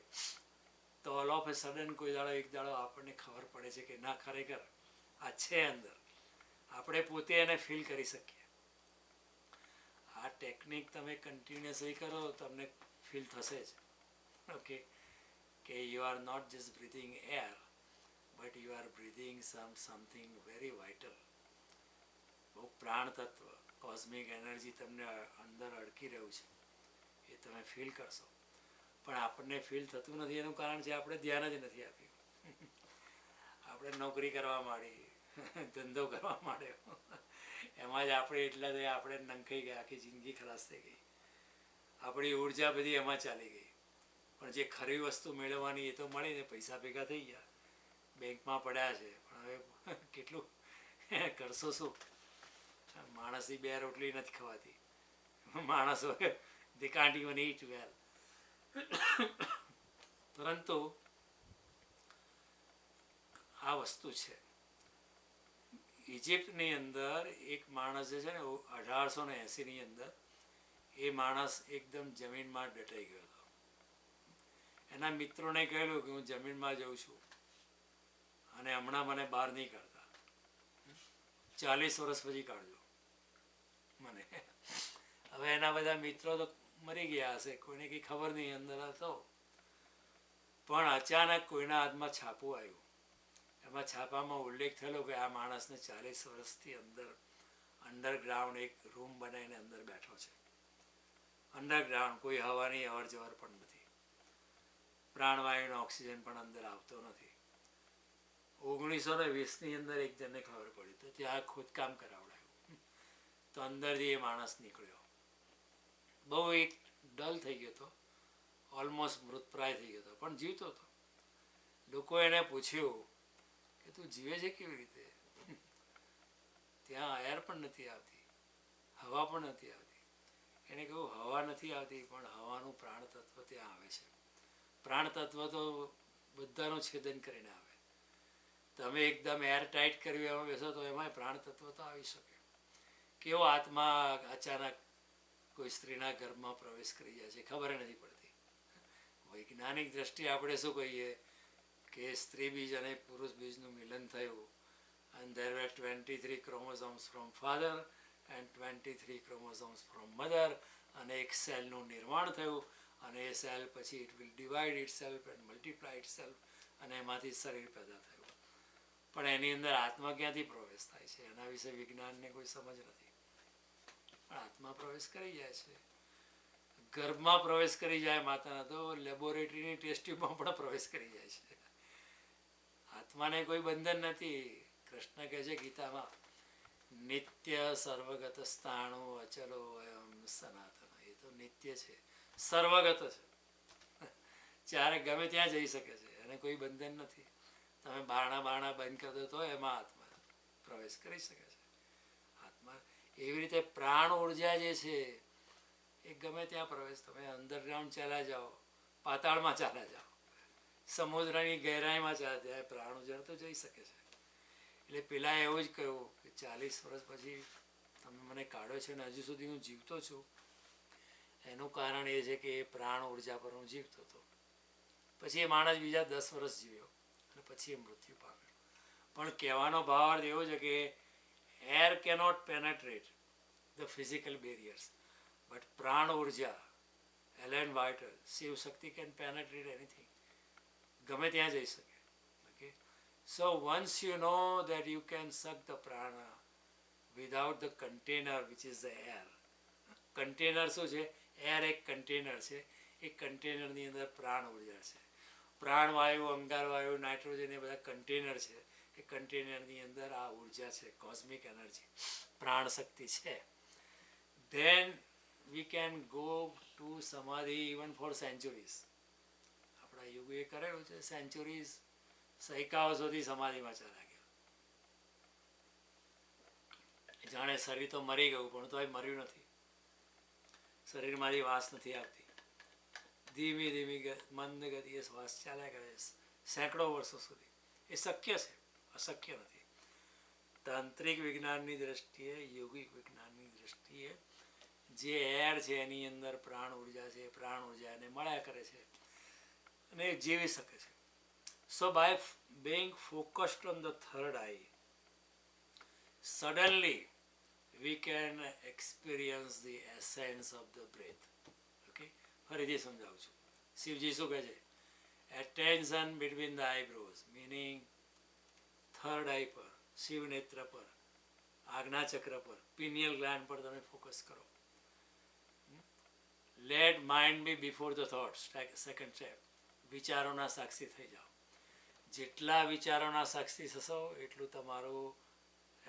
તો ઓલ ઓફ એ સડન કોઈ દાડો એક દાડો આપણને ખબર પડે છે કે ના, ખરેખર આ છે અંદર, આપણે પોતે એને ફીલ કરી શકીએ. આ ટેકનિક તમે કન્ટિન્યુઅસલી કરો તમને ફીલ થશે જ. ઓકે, કે you are not just breathing air, but you are breathing something very vital. બહુ પ્રાણ તત્વ, કોસ્મિક એનર્જી તમને અંદર અડકી રહ્યું છે, એ તમે ફીલ કરશો. પણ આપણને ફીલ થતું નથી, એનું કારણ છે આપણે ધ્યાન જ નથી આપ્યું. આપણે નોકરી કરવા માંડી, ધંધો કરવા માંડ્યો, એમાં જ આપણે એટલા જ આપણે નંખાઈ ગયા, આખી જિંદગી ખલાસ થઈ ગઈ, આપણી ઉર્જા બધી એમાં ચાલી ગઈ. પણ જે ખરી વસ્તુ મેળવવાની એ તો મળીને પૈસા ભેગા થઈ ગયા, બેંકમાં પડ્યા છે, પણ હવે કેટલું કરશો શું? માણસની બે રોટલી નથી ખવાતી. માણસો they can't even eat well. પરંતુ આ વસ્તુ છે. ઇજિપ્તની અંદર એક માણસ જે છે ને 1880ની અંદર, એ માણસ એકદમ જમીનમાં દટાઈ ગયો હતો. એના મિત્રોને કહેલું કે હું જમીનમાં જઉં છું અને હમણાં મને બહાર નહીં કાઢતા, 40 વર્ષ પછી કાઢજો મને. હવે એના બધા મિત્રો તો મરી ગયા હશે, કોઈને કંઈ ખબર નહીં અંદર હતો. પણ અચાનક કોઈના હાથમાં છાપું આવ્યું, એમાં છાપામાં ઉલ્લેખ થયેલો કે આ માણસને 40 વર્ષથી અંદર અંડરગ્રાઉન્ડ એક રૂમ બનાવીને અંદર બેઠો છે. અંડરગ્રાઉન્ડ, કોઈ હવાની અવર જવર પણ નથી, પ્રાણવાયુનો ઓક્સિજન પણ અંદર આવતો નથી. 1920ની અંદર એક જણને ખબર પડી તો ત્યાં ખોદકામ કરાવડાયું. તો અંદરથી એ માણસ નીકળ્યો, બહુ એક ડલ થઈ ગયો હતો, ઓલમોસ્ટ મૃતપ્રાય થઈ ગયો હતો, પણ જીવતો હતો. લોકો એને પૂછ્યું કે તું જીવે છે કેવી રીતે? ત્યાં એર પણ નથી આવતી, હવા પણ નથી આવતી. એને કહ્યું હવા નથી આવતી, પણ હવાનું પ્રાણ તત્વ ત્યાં આવે છે. પ્રાણ તત્વ તો બધાનું છેદન કરીને આવે. તમે એકદમ એર ટાઈટ કર્યું એમાં બેસો તો એમાં પ્રાણ તત્વ તો આવી શકે. કેવો આત્મા અચાનક કોઈ સ્ત્રીના ગર્ભમાં પ્રવેશ કરી જાય છે, ખબર નથી પડતી. વૈજ્ઞાનિક દ્રષ્ટિએ આપણે શું કહીએ કે સ્ત્રી બીજ અને પુરુષ બીજનું મિલન થયું, and there were 23 chromosomes from father and 23 chromosomes from mother, અને એક સેલનું નિર્માણ થયું, અને એ સેલ પછી it will divide itself and multiply itself, અને એમાંથી શરીર પેદા થયું. પણ એની અંદર આત્મા ક્યાંથી પ્રવેશ થાય છે એના વિશે વિજ્ઞાનને કોઈ સમજ નથી. પણ આત્મા પ્રવેશ કરી જાય છે, ગર્ભમાં પ્રવેશ કરી જાય માતાના, તો લેબોરેટરીની ટેસ્ટ ટ્યુબમાં પણ પ્રવેશ કરી જાય છે. આત્માને કોઈ બંધન નથી. કૃષ્ણ કહે છે ગીતામાં, નિત્ય સર્વગત સ્થાણુ અચલો અયમ સનાતન. એ તો નિત્ય છે, સર્વગત છે, ચારે ગમે ત્યાં જઈ શકે છે, એને કોઈ બંધન નથી. તમે બારણા બંધ કરી દો તો એમાં આત્મા પ્રવેશ કરી શકે છે. આત્મા એવી રીતે પ્રાણ ઉર્જા જે છે એ ગમે ત્યાં પ્રવેશ. તમે અંડરગ્રાઉન્ડ ચાલ્યા જાઓ, પાતાળમાં ચાલ્યા જાઓ, સમુદ્રની ગહેરાઈમાં ચાલ્યા જાય, પ્રાણ ઉર્જા તો જઈ શકે છે. એટલે પેલા એવું જ કહ્યું કે 40 વર્ષ પછી તમે મને કાઢો છો ને હજુ સુધી હું જીવતો છું, એનું કારણ એ છે કે એ પ્રાણ ઉર્જા પર હું જીવતો હતો. પછી એ માણસ બીજા 10 વર્ષ જીવ્યો અને પછી એ મૃત્યુ પામ્યો. પણ કહેવાનો ભાવાર્થ એવો છે કે air cannot penetrate the physical barriers, but prana ઉર્જા, elan vital, Shiv Shakti can penetrate anything, ગમે ત્યાં જઈ શકે. So once you know that you can suck the prana without the container which is the air. Container શું છે? એર એક container છે, એ કન્ટેનરની અંદર પ્રાણ ઉર્જા છે. પ્રાણવાયુ, અંગારવાયુ, નાઇટ્રોજન એ બધા કન્ટેનર છે. એ કન્ટેનરની અંદર આ ઉર્જા છે, કોસ્મિક એનર્જી, પ્રાણ શક્તિ છે. Then we can go to samadhi even for centuries. આપણા યોગીએ કરેલું છે, સેન્ચુરીઝ સૈકાઓ સુધી સમાધિમાં ચાલ્યા ગયા. જાણે શરીર તો મરી ગયું, પણ તો એ મર્યું નથી. શરીરમાંથી વાસ નથી આવતી, ધીમી ધીમી મંદ ગતિએ શ્વાસ ચાલ્યા કરે સેંકડો વર્ષો સુધી. એ શક્ય છે, અશક્ય નથી. તાંત્રિક વિજ્ઞાનની દ્રષ્ટિએ, યોગિક વિજ્ઞાનની દ્રષ્ટિએ જે એર છે એની અંદર પ્રાણ ઉર્જા છે, પ્રાણ ઉર્જા એને મળ્યા કરે છે અને એ જીવી શકે છે. So by being focused on the third eye, suddenly we can experience the essence of the breath. Okay? ફરીથી સમજાવું છું. શિવજી શું કહે છે? Attention between the eyebrows, meaning third eye પર, શિવ નેત્ર પર, આજ્ઞા ચક્ર પર, pineal gland પર તમે ફોકસ કરો. Let mind be before the thoughts. Second step. વિચારોના સાક્ષી થઈ જાઓ. જેટલા વિચારોના સાક્ષી થશો એટલું તમારું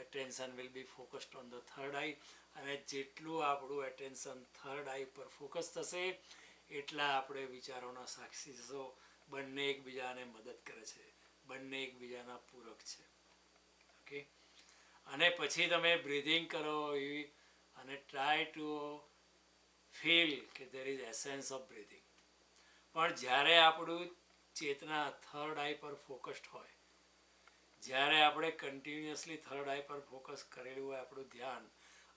attention will be focused on the third eye, અને જેટલું આપણું એટેન્શન થર્ડ આઈ પર ફોકસ થશે એટલા આપણે વિચારોના સાક્ષી થશો. બંને એકબીજાને મદદ કરે છે, બંને એકબીજાના પૂરક છે. ઓકે, અને પછી તમે બ્રીધિંગ કરો અને ટ્રાય ટુ ફીલ કે there is essence of breathing. પણ જ્યારે આપણું ચેતના થર્ડ આઈ પર ફોકસ્ડ હોય, જ્યારે આપણે કન્ટિન્યુઅસલી થર્ડ આઈ પર ફોકસ કરેલું હોય આપણું ધ્યાન,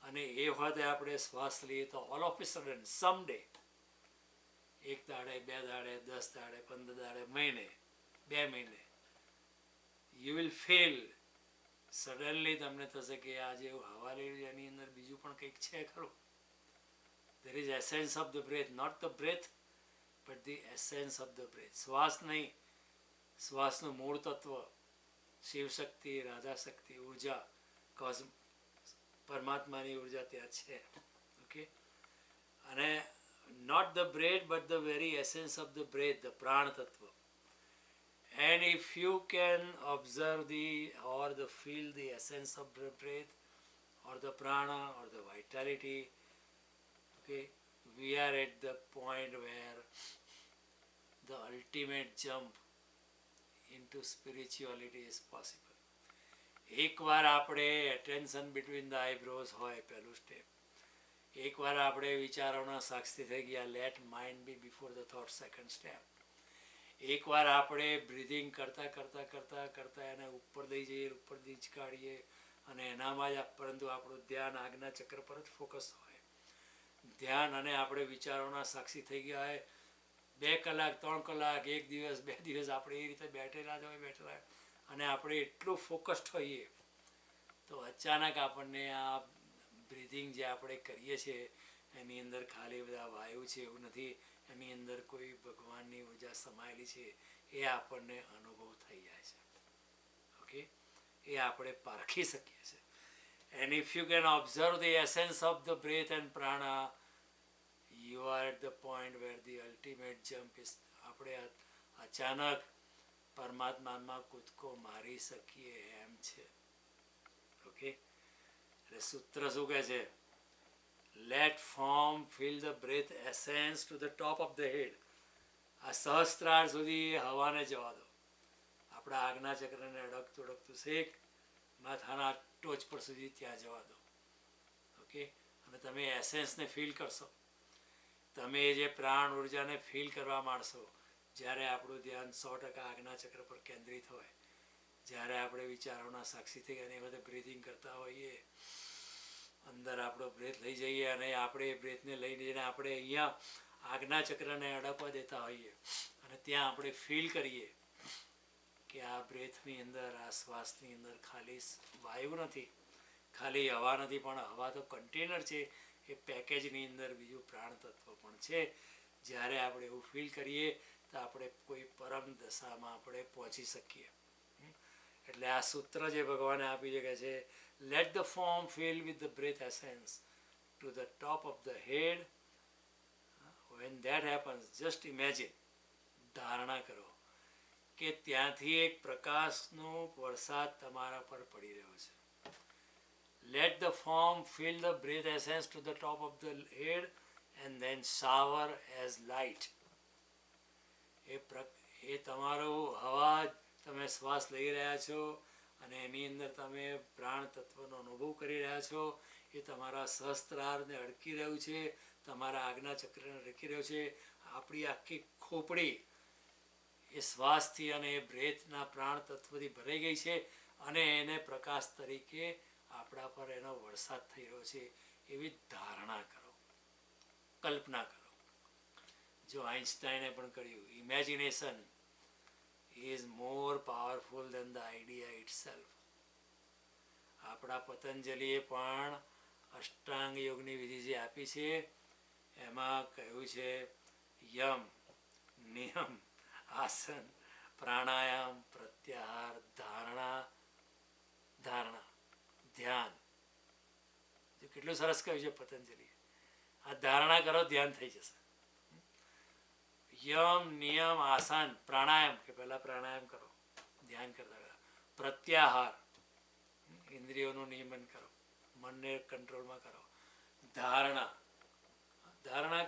અને એ વખતે આપણે શ્વાસ લઈએ તો ઓલ ઓફ એ સડન સમડે, 1 દાડે, 2 દાડે, 10 દાડે, 15 દાડે, મહિને, 2 મહિને, યુ વિલ ફીલ સડનલી તમને થશે કે આ જે હવા લેવી એની અંદર બીજું પણ કંઈક છે ખરું. There is essence of the breath, not the breath but the essence of the breath. શ્વાસ નહીં, શ્વાસનું મૂળ તત્વ, શિવ શક્તિ, રાધા શક્તિ, ઉર્જા, પરમાત્માની ઉર્જા ત્યાં છે. ઓકે, અને not the breath but the very essence of the breath, the પ્રાણ તત્વ. And if you can observe the feel the essence of the breath or the prana or the vitality. Okay, we are at the point where the ultimate jump into spirituality is possible. એકવાર આપણે attention between the eyebrows હોય પહેલું step. એકવાર આપણે વિચારોના સાક્ષી થઈ ગયા, let mind be before the thought, second step. એકવાર આપણે બ્રીધિંગ કરતાં કરતાં કરતાં કરતાં એને ઉપર લઈ જઈએ, ઉપર નીચ કાઢીએ અને એનામાં જ પરંતુ આપણું ધ્યાન આજ્ઞા ચક્ર પર જ ફોકસ હોય. ધ્યાન અને આપણે વિચારોના સાક્ષી થઈ ગયા હોય, 2 કલાક 3 કલાક 1 દિવસ 2 દિવસ આપણે એ રીતે બેઠેલા જ હોય બેઠેલા, અને આપણે એટલું ફોકસ્ડ હોઈએ તો અચાનક આપણને આ બ્રીધિંગ જે આપણે કરીએ છીએ એની અંદર ખાલી બધા વાયુ છે એવું નથી, એની અંદર કોઈ ભગવાનની ઉર્જા સમાયેલી છે એ આપણને અનુભવ થઈ જાય છે. ઓકે, એ આપણે પારખી શકીએ છીએ. And if you can observe the essence of the breath and prana, you are at the point where the ultimate jump is. આપણે અચાનક પરમાત્મામાં કૂદકો મારી શકીએ એમ છે. ઓકે, એટલે સૂત્ર શું કહે છે? Let form fill the breath essence to the top of the head. આ સહસ્ત્રાર સુધી હવાને જવા દો. આપણા આજ્ઞા ચક્રને અડકતું અડકતું શેક માથાના ટોચ પર સુધી ત્યાં જવા દો. ઓકે, અને તમે એસેન્સને ફીલ કરશો. તમે જે પ્રાણ ઉર્જાને ફીલ કરવા માંડશો જ્યારે આપણું ધ્યાન 100% આજ્ઞા ચક્ર પર કેન્દ્રિત હોય, જ્યારે આપણે વિચારોના સાક્ષી થઈ અને એ બધા બ્રીથિંગ કરતા હોઈએ, અંદર આપણો બ્રેથ લઈ જઈએ અને આપણે એ બ્રેથને લઈને જઈને આપણે અહીંયા આજ્ઞા ચક્રને અડકવા દેતા હોઈએ અને ત્યાં આપણે ફીલ કરીએ કે આ બ્રેથની અંદર, આ શ્વાસની અંદર ખાલી વાયુ નથી, ખાલી હવા નથી, પણ હવા તો કન્ટેનર છે, એ પેકેજની અંદર બીજું પ્રાણ તત્વ પણ છે. જ્યારે આપણે એવું ફીલ કરીએ તો આપણે કોઈ પરમ દશામાં આપણે પહોંચી શકીએ. એટલે આ સૂત્ર જે ભગવાને આપી છે કે છે let the form fill with the breath essence to the top of the head. When that happens, just imagine, ધારણા કરો કે ત્યાંથી એક પ્રકાશનો વરસાદ તમારા પર પડી રહ્યો છે. Let the form fill the breath essence to the top of the head and then shower as light. એ તમારું હવા, તમે શ્વાસ લઈ રહ્યા છો અને એની અંદર તમે પ્રાણ તત્વનો અનુભવ કરી રહ્યા છો, એ તમારા સહસ્ત્રારને અડકી રહ્યું છે, તમારા આજ્ઞા ચક્રને અડકી રહ્યું છે. આપણી આખી ખોપડી એ શ્વાસથી અને એ બ્રેથના પ્રાણ તત્વથી ભરાઈ ગઈ છે અને એને પ્રકાશ તરીકે આપણા પર એનો વરસાદ થઈ રહ્યો છે એવી ધારણા કરો, કલ્પના કરો. જો આઇન્સ્ટાઈને પણ કર્યું, imagination is more powerful than the idea itself. આપણા પતંજલિએ પણ અષ્ટાંગ યોગની વિધિ જે આપી છે એમાં કહ્યું છે યમ, નિયમ, આસન, પ્રાણાયામ, પ્રત્યાહાર, ધારણા, ધ્યાન. કેટલું સરસ કહ્યું છે પતંજલિએ. આ ધારણા કરો, ધ્યાન થઈ જશે. યમ, નિયમ, આસન, પ્રાણાયામ, કે પહેલા પ્રાણાયામ કરો ધ્યાન કરતા પહેલા. પ્રત્યાહાર, ઇન્દ્રિયોનું નિયમન કરો, મનને કંટ્રોલમાં કરો. ધારણા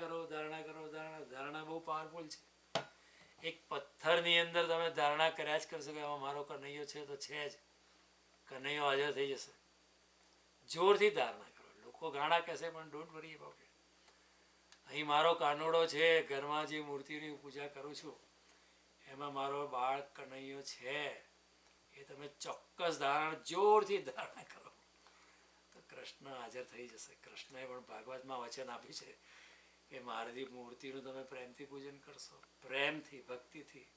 કરો. ધારણા બહુ પાવરફુલ છે. એક પથ્થરની અંદર તમે ધારણા કર્યા જ કરશો કે એમાં મારો કનૈયો છે તો છે જ, કનૈયો હાજર થઈ જશે. જોરથી ધારણા કરો. લોકો ગાણા કહેશે પણ ડોન્ટ વરી અબાઉટ ઇટ. અહીં મારો કાનોડો છે, ઘરમાં જે મૂર્તિની પૂજા કરું છું એમાં મારો બાળ કનૈયો છે, એ તમે ચોક્કસ જોરથી ધારણા કરો તો કૃષ્ણ હાજર થઈ જશે. કૃષ્ણએ પણ ભાગવતમાં વચન આપ્યું છે કે મારી મૂર્તિનું તમે પ્રેમથી પૂજન કરશો, પ્રેમથી, ભક્તિથી,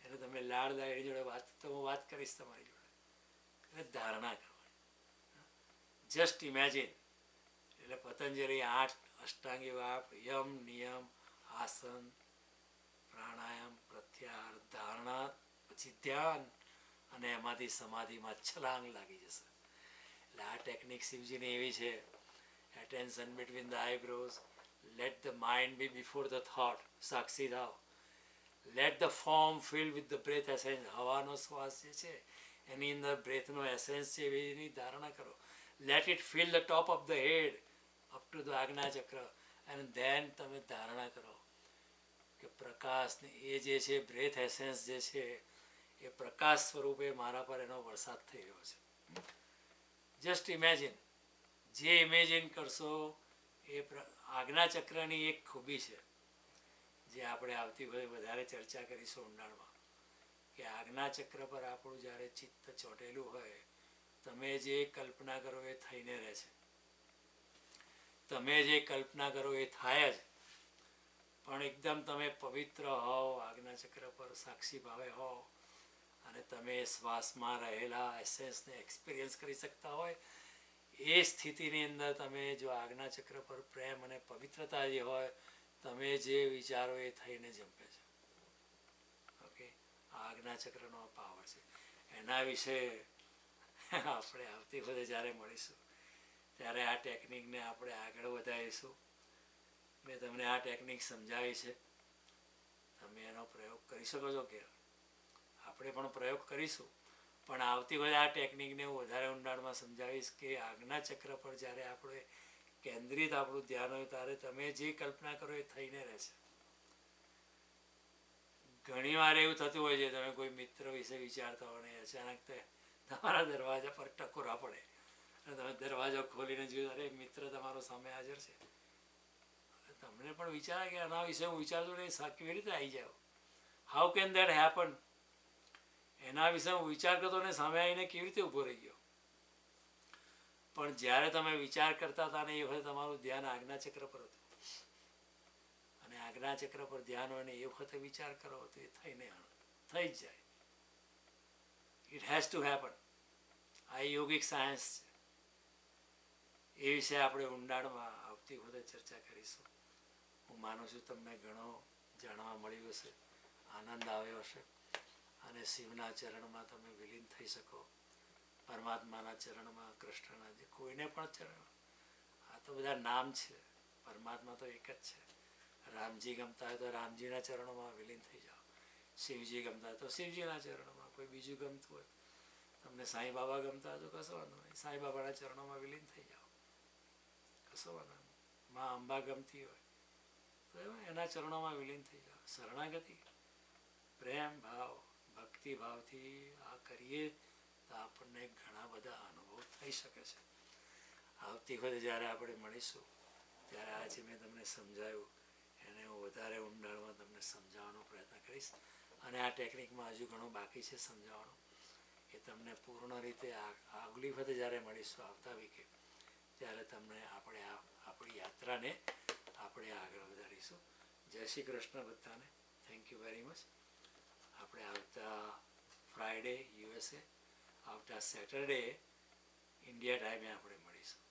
એને તમે લાડ એની જોડે હું વાત કરીશ તમારી જોડે. એટલે ધારણા કરવાની. Just imagine. એટલે પતંજલિ 8 અષ્ટાંગ યોગ આપ, યમ, નિયમ, આસન, પ્રાણાયામ, પ્રત્યાહાર, ધારણા, પછી ધ્યાન, અને એમાંથી સમાધિમાં છલાંગ લાગી જશે. એટલે આ ટેકનિક શિવજીની એવી છે. Attention between the eyebrows, let the mind be before the thought, સાક્ષી થાવ. Let the form fill with the breath essence, હવાનો શ્વાસ જે છે એની અંદર બ્રેથનો એસેન્સ છે એની ધારણા કરો. Let it feel the top of the head up to the ajna chakra, and then તમે ધારણા કરો કે પ્રકાશને એ જે છે બ્રેથ એસેન્સ જે છે એ પ્રકાશ સ્વરૂપે મારા પર એનો વરસાદ થઈ રહ્યો છે. જસ્ટ ઇમેજિન, જે ઇમેજિન કરશો એ આજ્ઞા ચક્રની એક ખૂબી છે જે આપણે આવતી વખતે વધારે ચર્ચા કરીશું ઊંડાણમાં, કે આજ્ઞા ચક્ર પર આપણું જ્યારે ચિત્ત ચોંટેલું હોય, તમે જે કલ્પના કરો એ થઈને રહે છે. તમે જે કલ્પના કરો એ થાય જ, પણ એકદમ તમે પવિત્ર હોવ, આજ્ઞા ચક્ર પર સાક્ષી ભાવે હોવ, અને તમે શ્વાસમાં રહેલા એસેન્સને એક્સપિરિયન્સ કરી શકતા હોય, એ સ્થિતિની અંદર તમે જો આજ્ઞા ચક્ર પર પ્રેમ અને પવિત્રતા જે હોય, તમે જે વિચારો એ થઈને જંપે છે. ઓકે, આજ્ઞા ચક્રનો પાવર છે. એના વિશે આપણે આવતી વખતે જ્યારે મળીશું ત્યારે આ ટેકનિકને આપણે આગળ વધારીશું. મેં તમને આ ટેકનિક સમજાવી છે, તમે એનો પ્રયોગ કરી શકો છો. કે આપણે પણ પ્રયોગ કરીશું, પણ આવતી વખતે આ ટેકનિકને હું વધારે ઊંડાણમાં સમજાવીશ કે આજ્ઞા ચક્ર પર જ્યારે આપણે કેન્દ્રિત આપણું ધ્યાન હોય ત્યારે તમે જે કલ્પના કરો એ થઈને રહેશે. ઘણી વાર એવું થતું હોય છે, તમે કોઈ મિત્ર વિશે વિચારતા હોય ને અચાનક તમારા દરવાજા પર ટકોરા પડે અને તમે દરવાજો ખોલીને જોયું, અરે મિત્ર તમારો સામે હાજર છે. તમને પણ વિચારે કે આના વિશે હું વિચારતો નહીં, કેવી રીતે આવી જાવ, હાઉ કેન દેટ હેપન? એના વિશે હું વિચાર કરતો ને સામે આવીને કેવી રીતે ઊભો રહી ગયો? પણ જ્યારે તમે વિચાર કરતા હતા ને એ વખતે તમારું ધ્યાન આજ્ઞા ચક્ર પર હતું, અને આજ્ઞા ચક્ર પર ધ્યાન હોય ને એ વખતે વિચાર કરો તો એ થઈને થઈ જ જાય. It has to happen. આ યોગિક સાયન્સ છે. એ વિશે આપણે ઊંડાણમાં આવતી વખતે ચર્ચા કરીશું. હું માનું છું તમને ઘણો જાણવા મળ્યું હશે, આનંદ આવ્યો હશે, અને શિવના ચરણમાં તમે વિલીન થઈ શકો, પરમાત્માના ચરણમાં, કૃષ્ણના, જે કોઈને પણ ચરણ. આ તો બધા નામ છે, પરમાત્મા તો એક જ છે. રામજી ગમતા હોય તો રામજીના ચરણોમાં વિલીન થઈ જાઓ, શિવજી ગમતા હોય તો શિવજીના ચરણોમાં, કોઈ બીજું ગમતું હોય, તમને સાંઈ બાબા ગમતા હોય તો કશો વાંધો નહીં, સાંઈ બાબાના ચરણોમાં વિલીન થઈ જાઓ, કશો વાંધો નહીં. મા અંબા ગમતી હોય તો એના ચરણોમાં વિલીન થઈ જાઓ. શરણાગતિ, પ્રેમ ભાવ, ભક્તિ ભાવથી આ કરીએ તો આપણને ઘણા બધા અનુભવ થઈ શકે છે. આવતી વખતે જ્યારે આપણે મળીશું ત્યારે આજે મેં તમને સમજાવ્યું એને હું વધારે ઊંડાણમાં તમને સમજાવવાનો પ્રયત્ન કરીશ, અને આ ટેકનિકમાં હજુ ઘણું બાકી છે સમજાવવાનું, એ તમને પૂર્ણ રીતે આગલી વખતે જ્યારે મળીશું આવતા વીકે ત્યારે તમને આપણે આપણી યાત્રાને આપણે આગળ વધારીશું. જય શ્રી કૃષ્ણ બધાને. Thank you very much. આપણે આવતા ફ્રાઈડે USA, આવતા સેટરડે ઇન્ડિયા ટાઈમે આપણે મળીશું.